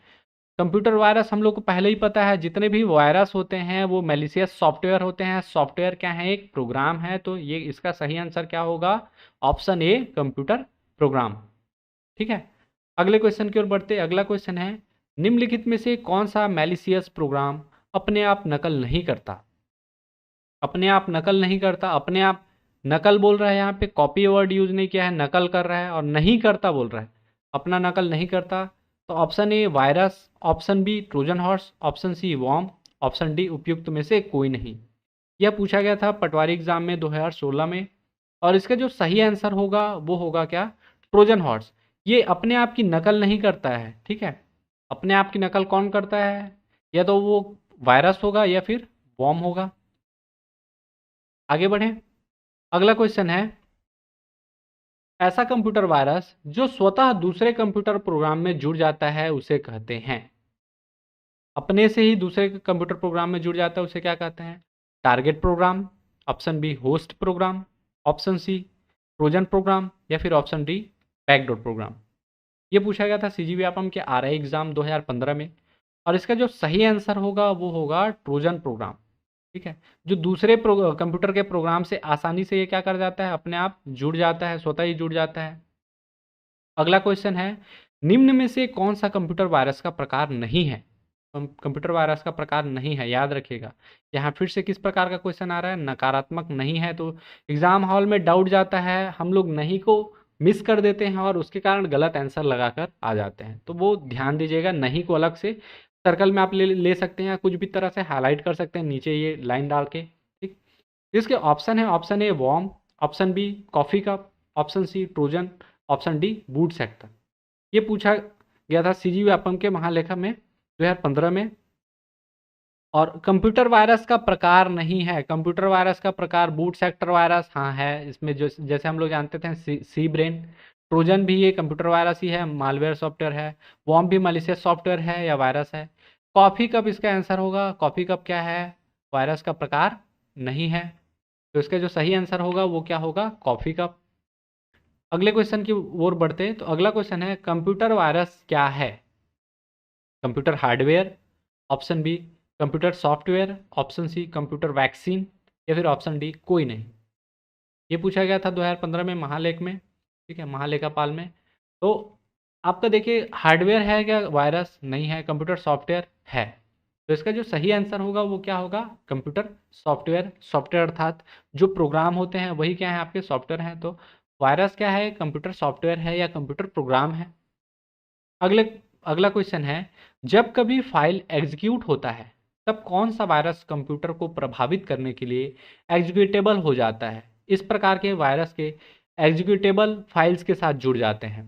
कंप्यूटर वायरस हम लोग को पहले ही पता है, जितने भी वायरस होते हैं वो मैलिशियस सॉफ्टवेयर होते हैं। सॉफ्टवेयर क्या है, एक प्रोग्राम है। तो ये इसका सही आंसर क्या होगा, ऑप्शन ए कंप्यूटर प्रोग्राम। ठीक है, अगले क्वेश्चन की ओर बढ़ते। अगला क्वेश्चन है, निम्नलिखित में से कौन सा मैलिशियस प्रोग्राम अपने आप नकल नहीं करता। अपने आप नकल नहीं करता, अपने आप नकल बोल रहा है, यहाँ पे कॉपी वर्ड यूज नहीं किया है, नकल कर रहा है और नहीं करता बोल रहा है, अपना नकल नहीं करता। तो option A virus, option B Trojan horse, option C worm, option D उपयुक्त में से कोई नहीं। यह पूछा गया था पटवारी एग्जाम में 2016 में। और इसका जो सही आंसर होगा वो होगा क्या, ट्रोजन हॉर्स। ये अपने आप की नकल नहीं करता है। ठीक है, अपने आप की नकल कौन करता है, या तो वो वायरस होगा या फिर वॉर्म होगा। आगे बढ़ें, अगला क्वेश्चन है, ऐसा कंप्यूटर वायरस जो स्वतः दूसरे कंप्यूटर प्रोग्राम में जुड़ जाता है उसे कहते हैं। अपने से ही दूसरे कंप्यूटर प्रोग्राम में जुड़ जाता है उसे क्या कहते हैं, target program, option B host program, option C Trojan program या फिर ऑप्शन डी बैकडोर प्रोग्राम। ये पूछा गया था सीजी व्यापम के आरआई एग्जाम 2015 में। और इसका जो सही आंसर होगा वो होगा ट्रोजन प्रोग्राम। ठीक है, जो दूसरे कंप्यूटर के प्रोग्राम से आसानी से ये क्या कर जाता है, अपने आप जुड़ जाता है, स्वतः ही जुड़ जाता है। अगला क्वेश्चन है, निम्न में से कौन सा कंप्यूटर वायरस का प्रकार नहीं है। कंप्यूटर वायरस का प्रकार नहीं है, याद रखिएगा। यहाँ फिर से किस प्रकार का क्वेश्चन आ रहा है, नकारात्मक नहीं है। तो एग्जाम हॉल में डाउट जाता है, हम लोग नहीं को मिस कर देते हैं और उसके कारण गलत आंसर लगाकर आ जाते हैं। तो वो ध्यान दीजिएगा, नहीं को अलग से सर्कल में आप ले सकते हैं, कुछ भी तरह से हाईलाइट कर सकते हैं नीचे ये लाइन डाल के। ठीक, इसके ऑप्शन है, option A worm, option B coffee cup, option C Trojan, option D boot sector. ये पूछा गया था सीजी व्यापम के महालेखा में 2015 में। और कंप्यूटर वायरस का प्रकार नहीं है, कंप्यूटर वायरस का प्रकार बूट सेक्टर वायरस हाँ है इसमें, जो जैसे हम लोग जानते थे सी ब्रेन। ट्रोजन भी ये कंप्यूटर वायरस ही है, मालवेयर सॉफ्टवेयर है। वॉर्म भी मलिशियस सॉफ्टवेयर है या वायरस है। कॉफी कप इसका आंसर होगा। कॉफी कप क्या है, वायरस का प्रकार नहीं है। तो इसका जो सही आंसर होगा वो क्या होगा, कॉफी कप। अगले क्वेश्चन की ओर बढ़ते हैं। तो अगला क्वेश्चन है, कंप्यूटर वायरस क्या है। Computer hardware, option B computer software, option C computer vaccine या फिर ऑप्शन डी कोई नहीं। ये पूछा गया था 2015 में महालेख में। ठीक है, महालेखापाल में। तो आपका देखिए हार्डवेयर है क्या, वायरस नहीं है, कंप्यूटर सॉफ्टवेयर है। तो इसका जो सही आंसर होगा वो क्या होगा, कंप्यूटर सॉफ्टवेयर। सॉफ्टवेयर अर्थात जो प्रोग्राम होते हैं वही क्या है, आपके सॉफ्टवेयर हैं। तो वायरस क्या है, कंप्यूटर सॉफ्टवेयर है या कंप्यूटर प्रोग्राम है। अगले अगला क्वेश्चन है, जब कभी फाइल एग्जीक्यूट होता है तब कौन सा वायरस कंप्यूटर को प्रभावित करने के लिए एग्जीक्यूटेबल हो जाता है। इस प्रकार के वायरस के एग्जीक्यूटेबल फाइल्स के साथ जुड़ जाते हैं।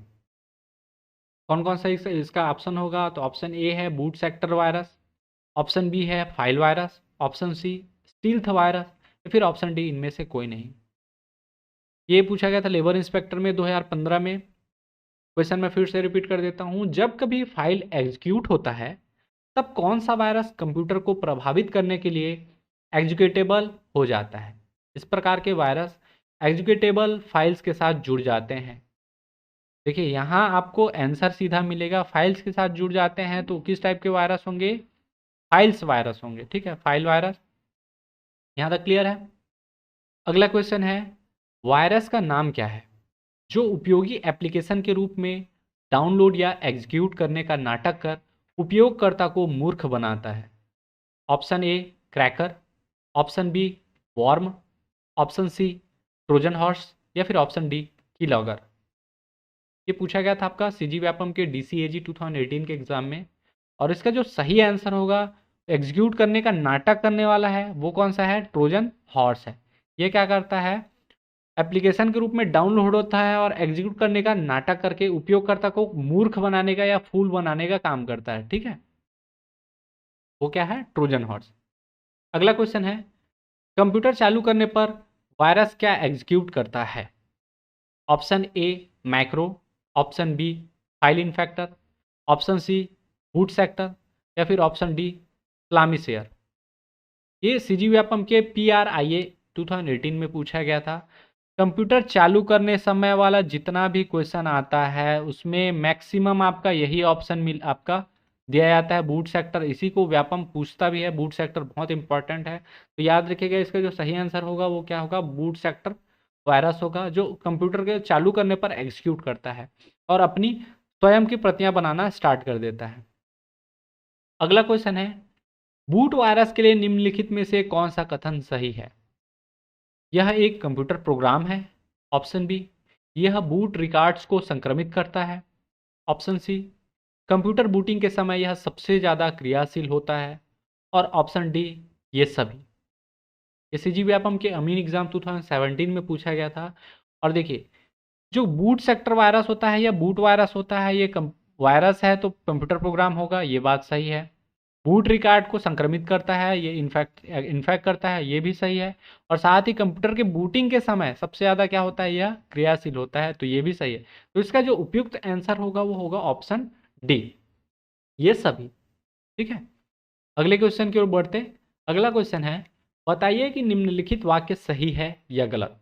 कौन कौन सा इसका ऑप्शन होगा, तो ऑप्शन ए है boot sector virus, option B है file virus, option C stealth virus या फिर ऑप्शन डी इनमें से कोई नहीं। ये पूछा गया था लेबर इंस्पेक्टर में 2015 में। क्वेश्चन मैं फिर से रिपीट कर देता हूं, जब कभी फाइल एग्जीक्यूट होता है तब कौन सा वायरस कंप्यूटर को प्रभावित करने के लिए एग्जीक्यूटेबल हो जाता है। इस प्रकार के वायरस एग्जीक्यूटेबल फाइल्स के साथ जुड़ जाते हैं। देखिए यहाँ आपको आंसर सीधा मिलेगा, फाइल्स के साथ जुड़ जाते हैं तो किस टाइप के वायरस होंगे, फाइल्स वायरस होंगे। ठीक है, फाइल वायरस। यहाँ तक क्लियर है। अगला क्वेश्चन है, वायरस का नाम क्या है जो उपयोगी एप्लीकेशन के रूप में डाउनलोड या एग्जीक्यूट करने का नाटक कर उपयोगकर्ता को मूर्ख बनाता है। Option A cracker, option B worm, option C Trojan horse या फिर ऑप्शन डी कीलॉगर। ये पूछा गया था आपका सीजी व्यापम के DCAG 2018 के एग्जाम में। और इसका जो सही आंसर होगा, एग्जीक्यूट करने का नाटक करने वाला है वो कौन सा है, ट्रोजन हॉर्स है। ये क्या करता है, एप्लीकेशन के रूप में डाउनलोड होता है और एग्जीक्यूट करने का नाटक करके उपयोगकर्ता को मूर्ख बनाने का या फूल बनाने का काम करता है। ठीक है, वो क्या है, ट्रोजन हॉर्स। अगला क्वेश्चन है, कंप्यूटर चालू करने पर वायरस क्या एग्जीक्यूट करता है। Option A macro, option B file infector, option C boot sector या फिर ऑप्शन डी फ्लामीसेयर। ये सीजी व्यापम के PRIA 2018 में पूछा गया था। कंप्यूटर चालू करने समय वाला जितना भी क्वेश्चन आता है उसमें मैक्सिमम आपका यही ऑप्शन मिल आपका दिया जाता है, बूट सेक्टर। इसी को व्यापम पूछता भी है, बूट सेक्टर बहुत इंपॉर्टेंट है। तो याद रखिएगा, इसका जो सही आंसर होगा वो क्या होगा, बूट सेक्टर वायरस होगा, जो कंप्यूटर के चालू करने पर एग्जीक्यूट करता है और अपनी स्वयं की प्रतियां बनाना स्टार्ट कर देता है। अगला क्वेश्चन है, बूट वायरस के लिए निम्नलिखित में से कौन सा कथन सही है। यह एक कंप्यूटर प्रोग्राम है। ऑप्शन बी, यह बूट रिकॉर्ड्स को संक्रमित करता है। ऑप्शन सी, कंप्यूटर बूटिंग के समय यह सबसे ज़्यादा क्रियाशील होता है। और ऑप्शन डी, ये सभी। ये सीजी व्यापम के अमीन एग्जाम 2017 में पूछा गया था। और देखिए, जो बूट सेक्टर वायरस होता है या बूट वायरस होता है, ये वायरस है तो कंप्यूटर प्रोग्राम होगा, ये बात सही है। बूट रिकॉर्ड को संक्रमित करता है, ये इन्फेक्ट करता है, ये भी सही है। और साथ ही कंप्यूटर के बूटिंग के समय सबसे ज़्यादा क्या होता है, यह क्रियाशील होता है, तो ये भी सही है। तो इसका जो उपयुक्त आंसर होगा वो होगा ऑप्शन डी, ये सभी। ठीक है, अगले क्वेश्चन की ओर बढ़ते। अगला क्वेश्चन है, बताइए कि निम्नलिखित वाक्य सही है या गलत।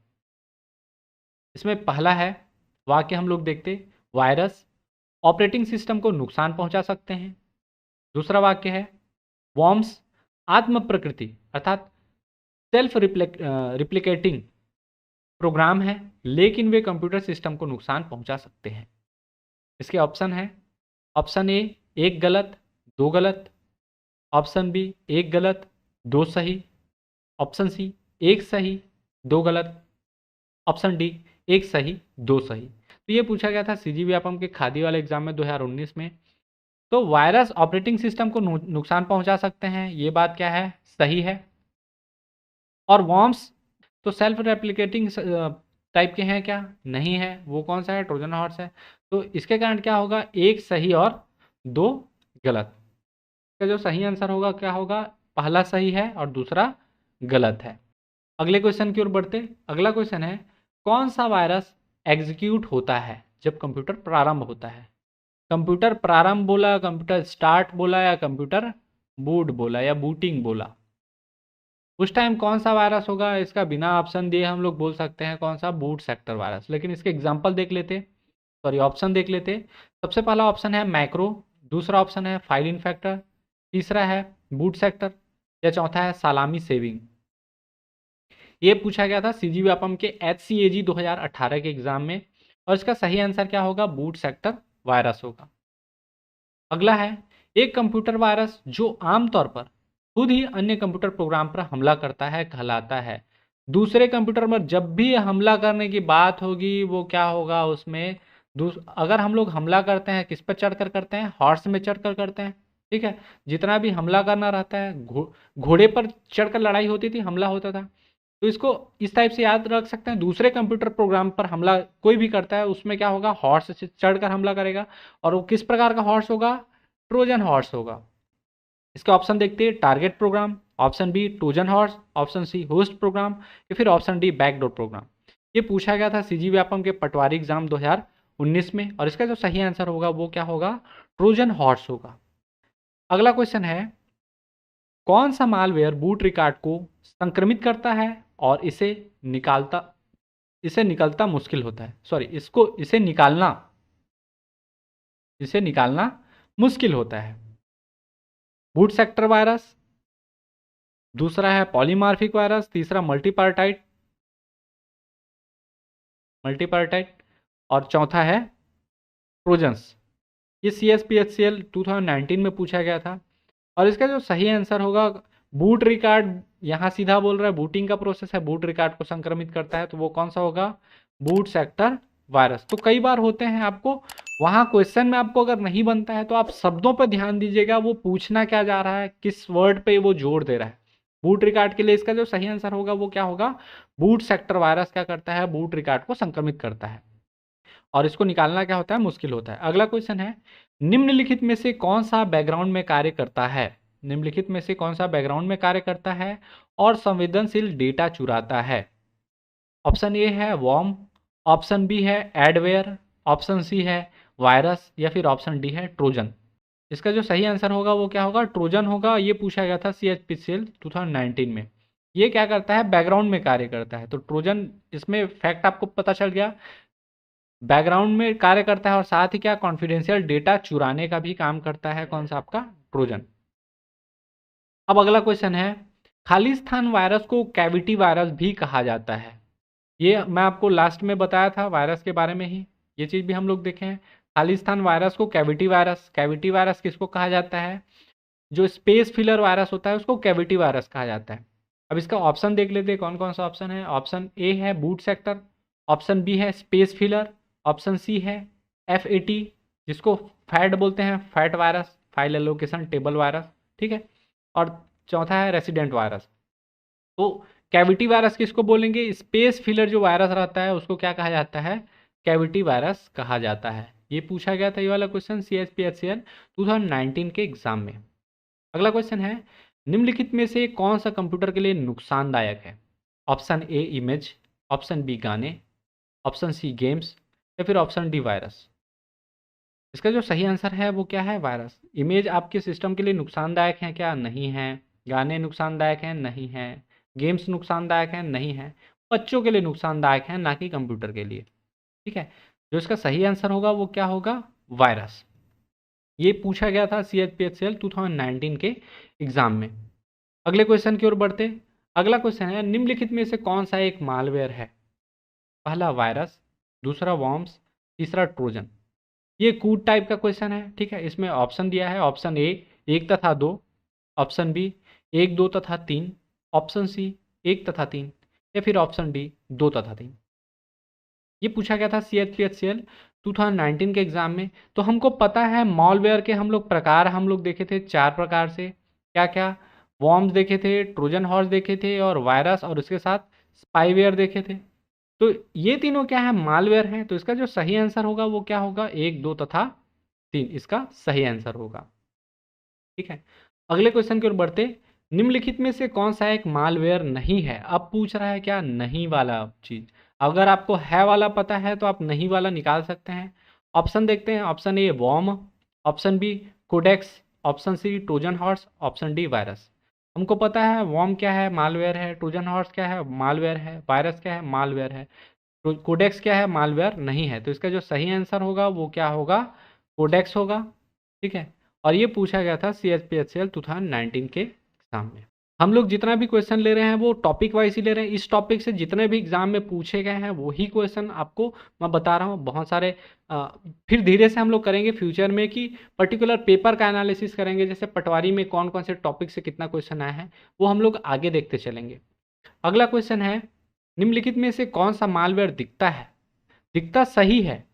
इसमें पहला है वाक्य, हम लोग देखते, वायरस ऑपरेटिंग सिस्टम को नुकसान पहुंचा सकते हैं। दूसरा वाक्य है, वॉर्म्स आत्म प्रकृति अर्थात सेल्फ रिप्लिकेटिंग प्रोग्राम है, लेकिन वे कंप्यूटर सिस्टम को नुकसान पहुंचा सकते हैं। इसके ऑप्शन है, ऑप्शन ए एक गलत दो गलत, ऑप्शन बी एक गलत दो सही, ऑप्शन सी एक सही दो गलत, ऑप्शन डी एक सही दो सही। तो ये पूछा गया था सीजी व्यापम के खादी वाले एग्जाम में 2019 में। तो वायरस ऑपरेटिंग सिस्टम को नुकसान पहुंचा सकते हैं, ये बात क्या है, सही है। और वॉर्म्स तो सेल्फ रेप्लिकेटिंग टाइप के हैं क्या, नहीं है। वो कौन सा है, ट्रोजन हॉर्स है। तो इसके कारण क्या होगा, एक सही और दो गलत। इसका जो सही आंसर होगा क्या होगा, पहला सही है और दूसरा गलत है। अगले क्वेश्चन की ओर बढ़ते। अगला क्वेश्चन है, कौन सा वायरस एग्जीक्यूट होता है जब कंप्यूटर प्रारंभ होता है। कंप्यूटर प्रारंभ बोला, कंप्यूटर स्टार्ट बोला, या कंप्यूटर बूट बोला, या बूटिंग बोला, उस टाइम कौन सा वायरस होगा। इसका बिना ऑप्शन दिए हम लोग बोल सकते हैं कौन सा, बूट सेक्टर वायरस। लेकिन इसके एग्जांपल देख लेते, सॉरी ऑप्शन देख लेते। सबसे पहला ऑप्शन है मैक्रो, दूसरा ऑप्शन है फाइल इन्फेक्टर, तीसरा है बूट सेक्टर, या चौथा है सलामी सेविंग। ये पूछा गया था सीजी व्यापम के HCAG 2018 के एग्जाम में, और इसका सही आंसर क्या होगा, बूट सेक्टर वायरस होगा। अगला है, एक कंप्यूटर वायरस जो आमतौर पर खुद ही अन्य कंप्यूटर प्रोग्राम पर हमला करता है कहलाता है। दूसरे कंप्यूटर पर जब भी हमला करने की बात होगी वो क्या होगा, उसमें अगर हम लोग हमला करते हैं किस पर चढ़कर करते हैं, हॉर्स में चढ़कर करते हैं। ठीक है, जितना भी हमला करना रहता है, घोड़े पर चढ़कर लड़ाई होती थी, हमला होता था। तो इसको इस टाइप से याद रख सकते हैं, दूसरे कंप्यूटर प्रोग्राम पर हमला कोई भी करता है उसमें क्या होगा, हॉर्स से चढ़कर हमला करेगा। और वो किस प्रकार का हॉर्स होगा, ट्रोजन हॉर्स होगा। इसके ऑप्शन देखते हैं, target program, option B Trojan horse, option C host program, या फिर ऑप्शन डी बैकडोर प्रोग्राम। ये पूछा गया था सीजी व्यापम के पटवारी एग्जाम 2019 में, और इसका जो सही आंसर होगा वो क्या होगा, ट्रोजन हॉर्स होगा। अगला क्वेश्चन है, कौन सा मालवेयर बूट रिकॉर्ड को संक्रमित करता है और इसे निकलता मुश्किल होता है, सॉरी इसे निकालना मुश्किल होता है। बूट सेक्टर वायरस, दूसरा है पॉलीमार्फिक वायरस, तीसरा मल्टीपार्टाइट, और चौथा है ट्रोजन्स। ये CSPHCL 2019 में पूछा गया था। और इसका जो सही आंसर होगा, बूट रिकॉर्ड, यहाँ सीधा बोल रहा है बूटिंग का प्रोसेस है, बूट रिकॉर्ड को संक्रमित करता है, तो वो कौन सा होगा, बूट सेक्टर वायरस। तो कई बार होते हैं, आपको वहाँ क्वेश्चन में आपको अगर नहीं बनता है तो आप शब्दों पर ध्यान दीजिएगा, वो पूछना क्या जा रहा है, किस वर्ड पे वो जोर दे रहा है। बूट रिकॉर्ड के लिए इसका जो सही आंसर होगा वो क्या होगा, बूट सेक्टर वायरस क्या करता है, बूट रिकॉर्ड को संक्रमित करता है और इसको निकालना क्या होता है, मुश्किल होता है। अगला क्वेश्चन है, निम्नलिखित में से कौन सा बैकग्राउंड में कार्य करता है, निम्नलिखित में से कौन सा बैकग्राउंड में कार्य करता है और संवेदनशील डेटा चुराता है। ऑप्शन ए है वॉर्म, ऑप्शन बी है एडवेयर, ऑप्शन सी है वायरस, या फिर ऑप्शन डी है ट्रोजन। इसका जो सही आंसर होगा वो क्या होगा, ट्रोजन होगा। ये पूछा गया था CHPCL 2019 में। ये क्या करता है, बैकग्राउंड में कार्य करता है। तो ट्रोजन, इसमें फैक्ट आपको पता चल गया, बैकग्राउंड में कार्य करता है और साथ ही क्या, कॉन्फिडेंशियल डेटा चुराने का भी काम करता है। कौन सा आपका, ट्रोजन। अब अगला क्वेश्चन है, खालिस्तान वायरस को कैविटी वायरस भी कहा जाता है। ये मैं आपको लास्ट में बताया था वायरस के बारे में ही, ये चीज भी हम लोग देखे हैं। खालिस्तान वायरस को कैविटी वायरस, कैविटी वायरस किसको कहा जाता है, जो स्पेस फिलर वायरस होता है उसको कैविटी वायरस कहा जाता है। अब इसका ऑप्शन देख लेते हैं कौन कौन सा ऑप्शन है। ऑप्शन ए है बूट सेक्टर, ऑप्शन बी है स्पेस फिलर, ऑप्शन सी है FAT, जिसको फैट बोलते हैं, fat virus, file allocation table virus, ठीक है, और चौथा है रेसिडेंट वायरस। तो कैविटी वायरस किसको बोलेंगे, स्पेस फिलर जो वायरस रहता है उसको क्या कहा जाता है, कैविटी वायरस कहा जाता है। ये पूछा गया था ये वाला क्वेश्चन CHPHCL 2019 के एग्जाम में। अगला क्वेश्चन है, निम्नलिखित में से कौन सा कंप्यूटर के लिए नुकसानदायक है। Option A image, option B गाने, ऑप्शन सी गेम्स, या फिर ऑप्शन डी वायरस। इसका जो सही आंसर है वो क्या है, वायरस। इमेज आपके सिस्टम के लिए नुकसानदायक है क्या, नहीं है। गाने नुकसानदायक हैं, नहीं है। गेम्स नुकसानदायक हैं, नहीं है। बच्चों के लिए नुकसानदायक है, ना कि कंप्यूटर के लिए, ठीक है। जो इसका सही आंसर होगा वो क्या होगा, वायरस। ये पूछा गया था CHPHCL 2019 के एग्जाम में। अगले क्वेश्चन की ओर बढ़ते। अगला क्वेश्चन है, निम्नलिखित में से कौन सा एक मालवेयर है। पहला वायरस, दूसरा वॉर्म्स, तीसरा ट्रोजन। ये कूट टाइप का क्वेश्चन है, ठीक है। इसमें ऑप्शन दिया है, ऑप्शन ए 1 तथा 2, ऑप्शन बी 1 2 तथा 3, ऑप्शन सी 1 तथा 3, या फिर ऑप्शन डी 2 तथा 3। ये पूछा गया था CHPHCL 2019 के एग्जाम में। तो हमको पता है मॉलवेयर के हम लोग प्रकार हम लोग देखे थे 4 प्रकार से, क्या क्या, वॉर्म्स देखे थे, ट्रोजन हॉर्स देखे थे, और वायरस, और उसके साथ स्पाईवेयर देखे थे। तो ये तीनों क्या है, मालवेयर हैं। तो इसका जो सही आंसर होगा वो क्या होगा, 1 2 तथा 3 इसका सही आंसर होगा, ठीक है। अगले क्वेश्चन की ओर बढ़ते। निम्नलिखित में से कौन सा एक मालवेयर नहीं है। अब पूछ रहा है क्या, नहीं वाला चीज। अगर आपको है वाला पता है तो आप नहीं वाला निकाल सकते हैं। ऑप्शन देखते हैं, option A worm, option B codecs, option C Trojan horse, option D virus. हमको पता है वॉर्म क्या है, मालवेयर है। ट्रोजन हॉर्स क्या है, मालवेयर है। वायरस क्या है, मालवेयर है। तो कोडेक्स क्या है, मालवेयर नहीं है। तो इसका जो सही आंसर होगा वो क्या होगा, कोडेक्स होगा, ठीक है। और ये पूछा गया था CHPHCL 2019 के एग्जाम में। हम लोग जितना भी क्वेश्चन ले रहे हैं वो टॉपिक वाइज ही ले रहे हैं। इस टॉपिक से जितने भी एग्जाम में पूछे गए हैं वही क्वेश्चन आपको मैं बता रहा हूँ। बहुत सारे फिर धीरे से हम लोग करेंगे फ्यूचर में कि पर्टिकुलर पेपर का एनालिसिस करेंगे, जैसे पटवारी में कौन कौन से टॉपिक से कितना क्वेश्चन आया है वो हम लोग आगे देखते चलेंगे। अगला क्वेश्चन है, निम्नलिखित में से कौन सा मालवेयर दिखता सही है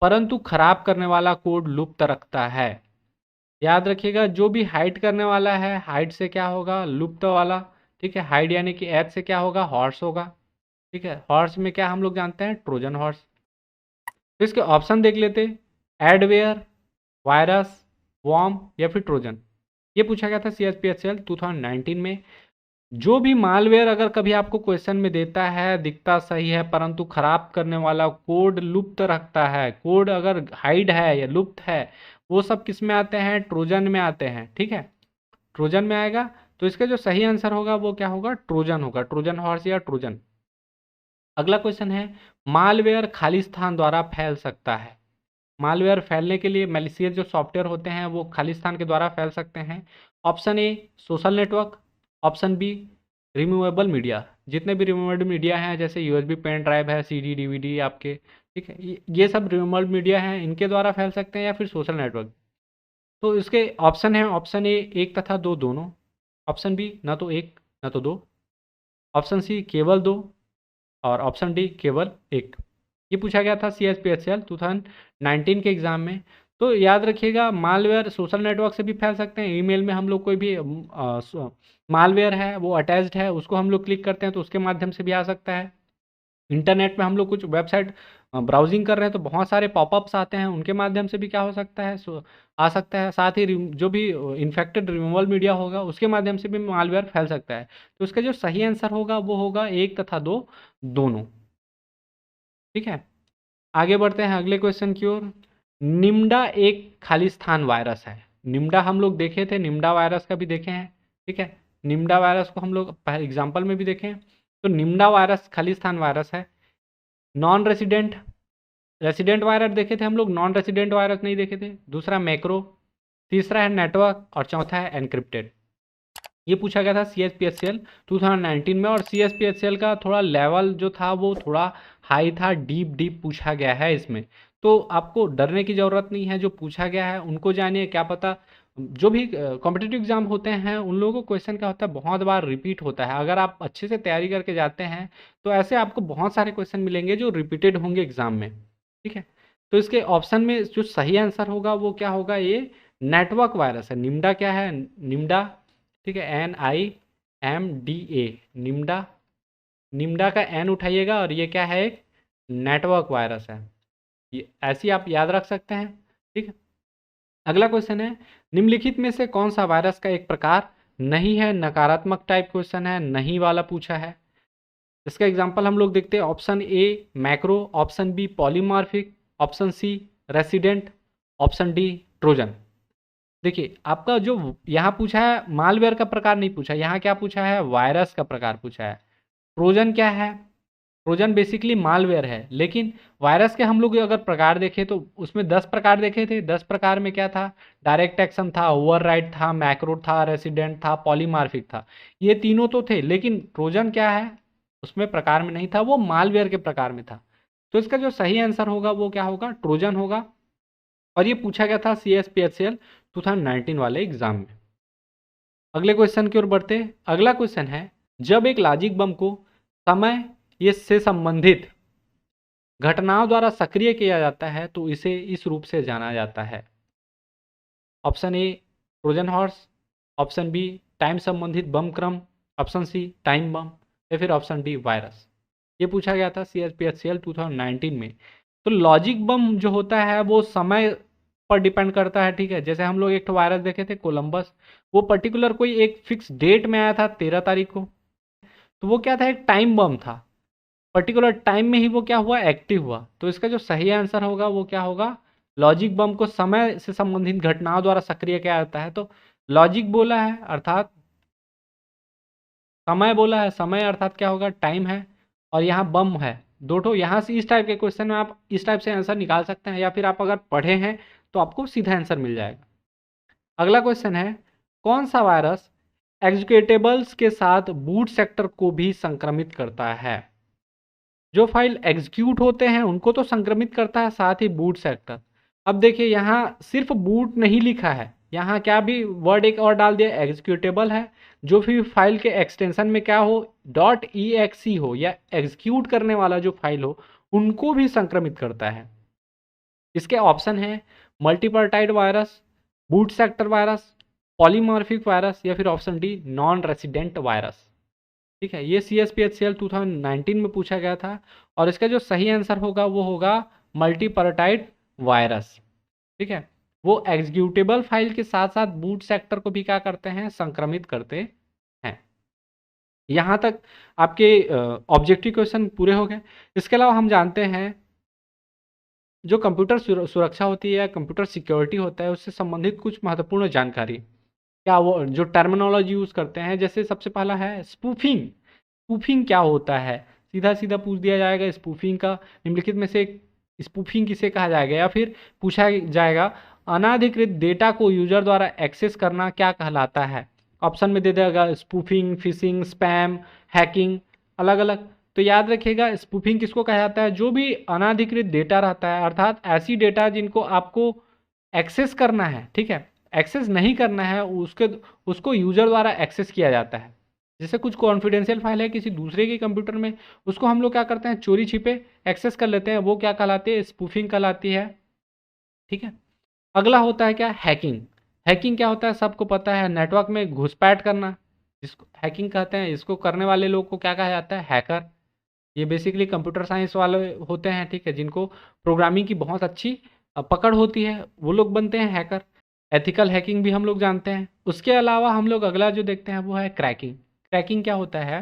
परंतु खराब करने वाला कोड लुप्त रखता है। याद रखिएगा, जो भी हाइड करने वाला है, हाइड से क्या होगा, लुप्त वाला, ठीक है। हाइड यानी कि एच से क्या होगा, हॉर्स होगा, ठीक है। हॉर्स में क्या हम लोग जानते हैं, ट्रोजन हॉर्स। तो इसके ऑप्शन देख लेते, एडवेयर, वायरस, वॉर्म, या फिर ट्रोजन। ये पूछा गया था CHPHCL 2019 में। जो भी मालवेयर अगर कभी आपको क्वेश्चन में देता है, दिखता सही है परंतु खराब करने वाला, कोड लुप्त रखता है, कोड अगर हाइड है या लुप्त है, वो सब किस में आते हैं, ट्रोजन में आते हैं, ठीक है। ट्रोजन में आएगा। तो इसका जो सही आंसर होगा वो क्या होगा, ट्रोजन होगा, ट्रोजन हॉर्स या ट्रोजन। अगला क्वेश्चन है, मालवेयर खालिस्तान द्वारा फैल सकता है। मालवेयर फैलने के लिए मैलिशियस जो सॉफ्टवेयर होते हैं वो खालिस्तान के द्वारा फैल सकते हैं। Option A social network, option B removable media. जितने भी रिमूवेबल मीडिया हैं जैसे USB पेन ड्राइव है, CD DVD आपके, ठीक है, ये सब रिमूवेबल मीडिया हैं, इनके द्वारा फैल सकते हैं, या फिर सोशल नेटवर्क। तो इसके ऑप्शन है, ऑप्शन ए 1 तथा 2 दोनों, ऑप्शन बी ना तो 1 ना तो 2, ऑप्शन सी केवल 2, और ऑप्शन डी केवल 1। ये पूछा गया था CHPHCL 2019 के एग्जाम में। तो याद रखिएगा, मालवेयर सोशल नेटवर्क से भी फैल सकते हैं। ईमेल में हम लोग कोई भी मालवेयर है वो अटैच्ड है, उसको हम लोग क्लिक करते हैं तो उसके माध्यम से भी आ सकता है। इंटरनेट में हम लोग कुछ वेबसाइट ब्राउजिंग कर रहे हैं तो बहुत सारे पॉपअप्स आते हैं, उनके माध्यम से भी क्या हो सकता है, आ सकता है। साथ ही जो भी इन्फेक्टेड रिमूवल मीडिया होगा उसके माध्यम से भी मालवेयर फैल सकता है। तो इसका जो सही आंसर होगा वो होगा 1 तथा 2 दोनों, ठीक है। आगे बढ़ते हैं अगले क्वेश्चन की ओर। निम्डा एक खालिस्तान वायरस है। निम्डा हम लोग देखे थे, निम्डा वायरस का भी देखे हैं, ठीक है। निम्डा वायरस को हम लोग एग्जाम्पल में भी देखे हैं। तो निम्डा वायरस खालिस्तान वायरस है। नॉन रेसिडेंट, रेसिडेंट वायरस देखे थे हम लोग, नॉन रेसिडेंट वायरस नहीं देखे थे। दूसरा मैक्रो, तीसरा है नेटवर्क और चौथा है एनक्रिप्टेड। ये पूछा गया था CSPHCL 2019 में, और CSPHCL का थोड़ा लेवल जो था वो थोड़ा हाई था, डीप पूछा गया है इसमें। तो आपको डरने की ज़रूरत नहीं है, जो पूछा गया है उनको जानिए। क्या पता जो भी कॉम्पिटिटिव एग्जाम होते हैं उन लोगों को क्वेश्चन क्या होता है, बहुत बार रिपीट होता है। अगर आप अच्छे से तैयारी करके जाते हैं तो ऐसे आपको बहुत सारे क्वेश्चन मिलेंगे जो रिपीटेड होंगे एग्जाम में, ठीक है। तो इसके ऑप्शन में जो सही आंसर होगा वो क्या होगा, ये नेटवर्क वायरस है। निम्डा क्या है, निम्डा, ठीक है, NIMDA, निम्डा। निम्डा का एन उठाइएगा और ये क्या है, एक नेटवर्क वायरस है। ये ऐसी आप याद रख सकते हैं, ठीक है। अगला क्वेश्चन है, निम्नलिखित में से कौन सा वायरस का एक प्रकार नहीं है, नकारात्मक टाइप क्वेश्चन है, नहीं वाला पूछा है। इसका एग्जांपल हम लोग देखते हैं। Option A macro, option B polymorphic, option C resident, option D Trojan. देखिए आपका जो यहाँ पूछा है मालवेयर का प्रकार नहीं पूछा, यहाँ क्या पूछा है, वायरस का प्रकार पूछा है। ट्रोजन क्या है, ट्रोजन बेसिकली मालवेयर है, लेकिन वायरस के हम लोग अगर प्रकार देखें तो उसमें 10 प्रकार देखे थे। 10 प्रकार में क्या था, डायरेक्ट एक्शन था, ओवरराइड था, मैक्रो था, रेसिडेंट था, पॉलीमार्फिक था। ये तीनों तो थे, लेकिन ट्रोजन क्या है उसमें प्रकार में नहीं था, वो मालवेयर के प्रकार में था। तो इसका जो सही आंसर होगा वो क्या होगा, ट्रोजन होगा। और ये पूछा गया था CSPHCL 2019 वाले एग्जाम में। अगले क्वेश्चन की ओर बढ़ते। अगला क्वेश्चन है, जब एक लॉजिक बम को समय ये से संबंधित घटनाओं द्वारा सक्रिय किया जाता है तो इसे इस रूप से जाना जाता है। Option A Trojan horse, option B time संबंधित बम क्रम, ऑप्शन सी टाइम बम, या फिर ऑप्शन डी वायरस। ये पूछा गया था CSPHCL 2019 में। तो लॉजिक बम जो होता है वो समय पर डिपेंड करता है, ठीक है। जैसे हम लोग एक वायरस देखे थे कोलंबस, वो पर्टिकुलर कोई एक फिक्स डेट में आया था 13 तारीख को। तो वो क्या था, एक टाइम बम था, पर्टिकुलर टाइम में ही वो क्या हुआ, एक्टिव हुआ। तो इसका जो सही आंसर होगा वो क्या होगा, लॉजिक बम को समय से संबंधित घटनाओं द्वारा सक्रिय किया जाता है। तो लॉजिक बोला है अर्थात समय बोला है, समय अर्थात क्या होगा, टाइम है, और यहाँ बम है। दोनों यहाँ से इस टाइप के क्वेश्चन में आप इस टाइप से आंसर निकाल सकते हैं, या फिर आप अगर पढ़े हैं तो आपको सीधा आंसर मिल जाएगा। अगला क्वेश्चन है, कौन सा वायरस एग्जीक्यूटेबल्स के साथ बूट सेक्टर को भी संक्रमित करता है। जो फाइल एग्जीक्यूट होते हैं उनको तो संक्रमित करता है, साथ ही बूट सेक्टर। अब देखिए यहाँ सिर्फ बूट नहीं लिखा है, यहाँ क्या भी वर्ड एक और डाल दिया, एग्जीक्यूटेबल है। जो भी फाइल के एक्सटेंशन में क्या हो, .exe हो या एग्जीक्यूट करने वाला जो फाइल हो, उनको भी संक्रमित करता है। इसके ऑप्शन है multipartite virus, boot sector virus, polymorphic virus, या फिर option D non resident virus. ठीक है, ये CSPHCL 2019 में पूछा गया था, और इसका जो सही आंसर होगा वो होगा मल्टीपर्टाइड वायरस। ठीक है, वो एग्जीक्यूटेबल फाइल के साथ साथ बूट सेक्टर को भी क्या करते हैं, संक्रमित करते हैं। यहाँ तक आपके ऑब्जेक्टिव क्वेश्चन पूरे हो गए। इसके अलावा हम जानते हैं जो कंप्यूटर सुरक्षा होती है या कंप्यूटर सिक्योरिटी होता है उससे संबंधित कुछ महत्वपूर्ण जानकारी, क्या वो जो टर्मिनोलॉजी यूज़ करते हैं। जैसे सबसे पहला है स्पूफिंग। स्पूफिंग क्या होता है, सीधा सीधा पूछ दिया जाएगा स्पूफिंग का निम्नलिखित में से स्पूफिंग किसे कहा जाएगा, या फिर पूछा जाएगा अनाधिकृत डेटा को यूजर द्वारा एक्सेस करना क्या कहलाता है। ऑप्शन में दे देगा स्पूफिंग, फिशिंग, स्पैम, हैकिंग, अलग अलग। तो याद रखिएगा स्पूफिंग किसको कहा जाता है, जो भी अनाधिकृत डेटा रहता है, अर्थात ऐसी डेटा जिनको आपको एक्सेस करना है, ठीक है, एक्सेस नहीं करना है उसको यूजर द्वारा एक्सेस किया जाता है। जैसे कुछ कॉन्फिडेंशियल फाइल है किसी दूसरे के कंप्यूटर में, उसको हम लोग क्या करते हैं, चोरी छिपे एक्सेस कर लेते हैं, वो क्या कहलाती है, स्पूफिंग कहलाती है। ठीक है, अगला होता है क्या, हैकिंग। हैकिंग क्या होता है, सबको पता है, नेटवर्क में घुसपैठ करना, जिसको हैकिंग कहते हैं। इसको करने वाले लोग को क्या कहा जाता है, हैकर। ये बेसिकली कंप्यूटर साइंस वाले होते हैं, ठीक है, जिनको प्रोग्रामिंग की बहुत अच्छी पकड़ होती है, वो लोग बनते हैं हैकर। एथिकल हैकिंग भी हम लोग जानते हैं। उसके अलावा हम लोग अगला जो देखते हैं वो है क्रैकिंग। क्रैकिंग क्या होता है,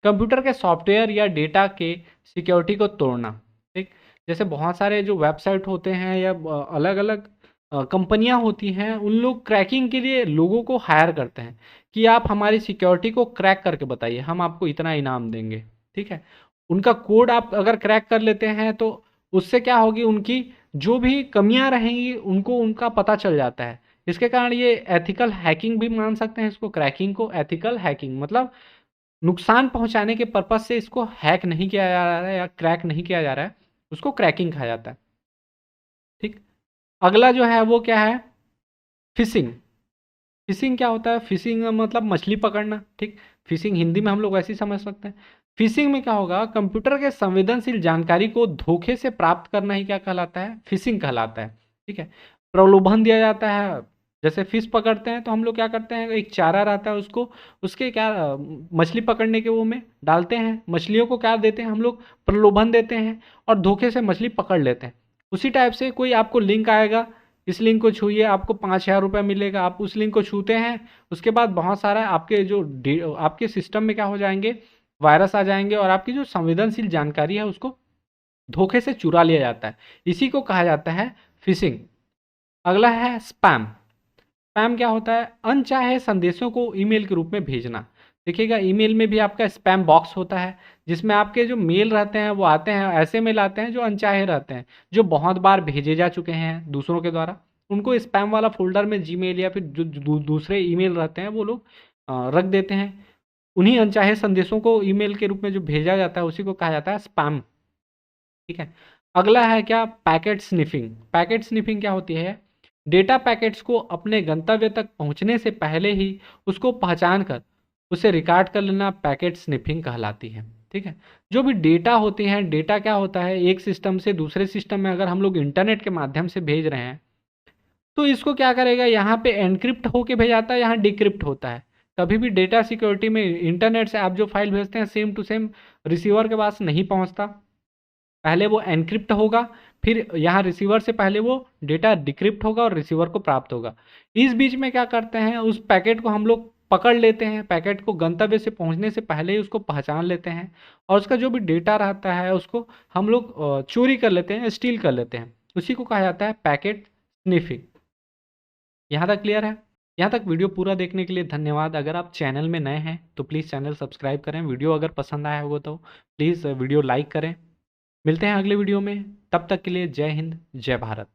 कंप्यूटर के सॉफ्टवेयर या डेटा के सिक्योरिटी को तोड़ना। ठीक, जैसे बहुत सारे जो वेबसाइट होते हैं या अलग अलग कंपनियां होती हैं उन लोग क्रैकिंग के लिए लोगों को हायर करते हैं कि आप हमारी सिक्योरिटी को क्रैक करके बताइए, हम आपको इतना इनाम देंगे। ठीक है, उनका कोड आप अगर क्रैक कर लेते हैं तो उससे क्या होगी, उनकी जो भी कमियां रहेंगी उनको उनका पता चल जाता है। इसके कारण ये एथिकल हैकिंग भी मान सकते हैं इसको, क्रैकिंग को। एथिकल हैकिंग मतलब नुकसान पहुंचाने के पर्पज से इसको हैक नहीं किया जा रहा है या क्रैक नहीं किया जा रहा है, उसको क्रैकिंग कहा जाता है। ठीक, अगला जो है वो क्या है, फिशिंग। फिशिंग क्या होता है, फिशिंग मतलब मछली पकड़ना। ठीक, फिशिंग हिंदी में हम लोग वैसे ही समझ सकते हैं। फिशिंग में क्या होगा, कंप्यूटर के संवेदनशील जानकारी को धोखे से प्राप्त करना ही क्या कहलाता है, फिशिंग कहलाता है। ठीक है, प्रलोभन दिया जाता है। जैसे फिश पकड़ते हैं तो हम लोग क्या करते हैं, एक चारा रहता है उसको, उसके क्या मछली पकड़ने के वो में डालते हैं, मछलियों को क्या देते हैं हम लोग, प्रलोभन देते हैं और धोखे से मछली पकड़ लेते हैं। उसी टाइप से कोई आपको लिंक आएगा, इस लिंक को छूइए आपको 5,000 रुपये मिलेगा, आप उस लिंक को छूते हैं, उसके बाद बहुत सारा आपके जो आपके सिस्टम में क्या हो जाएंगे, वायरस आ जाएंगे और आपकी जो संवेदनशील जानकारी है उसको धोखे से चुरा लिया जाता है। इसी को कहा जाता है फिशिंग। अगला है स्पैम। स्पैम क्या होता है, अनचाहे संदेशों को ईमेल के रूप में भेजना। देखिएगा ईमेल में भी आपका स्पैम बॉक्स होता है जिसमें आपके जो मेल रहते हैं वो आते हैं, ऐसे मेल आते हैं जो अनचाहे रहते हैं, जो बहुत बार भेजे जा चुके हैं दूसरों के द्वारा, उनको स्पैम वाला फोल्डर में जीमेल या फिर जो दूसरे ईमेल रहते हैं वो लोग रख देते हैं। उन्हीं अनचाहे संदेशों को ईमेल के रूप में जो भेजा जाता है उसी को कहा जाता है स्पैम। ठीक है, अगला है क्या, पैकेट स्निफिंग। पैकेट स्निफिंग क्या होती है, डेटा पैकेट्स को अपने गंतव्य तक पहुंचने से पहले ही उसको पहचान कर उसे रिकॉर्ड कर लेना पैकेट स्निफिंग कहलाती है। ठीक है, जो भी डेटा होते हैं, डेटा क्या होता है, एक सिस्टम से दूसरे सिस्टम में अगर हम लोग इंटरनेट के माध्यम से भेज रहे हैं तो इसको क्या करेगा, यहाँ पे एनक्रिप्ट होके भेजाता है, यहाँ डिक्रिप्ट होता है। कभी भी डेटा सिक्योरिटी में इंटरनेट से आप जो फाइल भेजते हैं सेम टू सेम रिसीवर के पास नहीं पहुँचता, पहले वो एनक्रिप्ट होगा, फिर यहाँ रिसीवर से पहले वो डेटा डिक्रिप्ट होगा और रिसीवर को प्राप्त होगा। इस बीच में क्या करते हैं, उस पैकेट को हम लोग पकड़ लेते हैं, पैकेट को गंतव्य से पहुंचने से पहले ही उसको पहचान लेते हैं और उसका जो भी डेटा रहता है उसको हम लोग चोरी कर लेते हैं, स्टील कर लेते हैं। उसी को कहा जाता है पैकेट स्निफिंग। यहाँ तक क्लियर है? यहाँ तक वीडियो पूरा देखने के लिए धन्यवाद। अगर आप चैनल में नए हैं तो प्लीज़ चैनल सब्सक्राइब करें। वीडियो अगर पसंद आया होगा तो प्लीज़ वीडियो लाइक करें। मिलते हैं अगले वीडियो में, तब तक के लिए जय हिंद, जय भारत।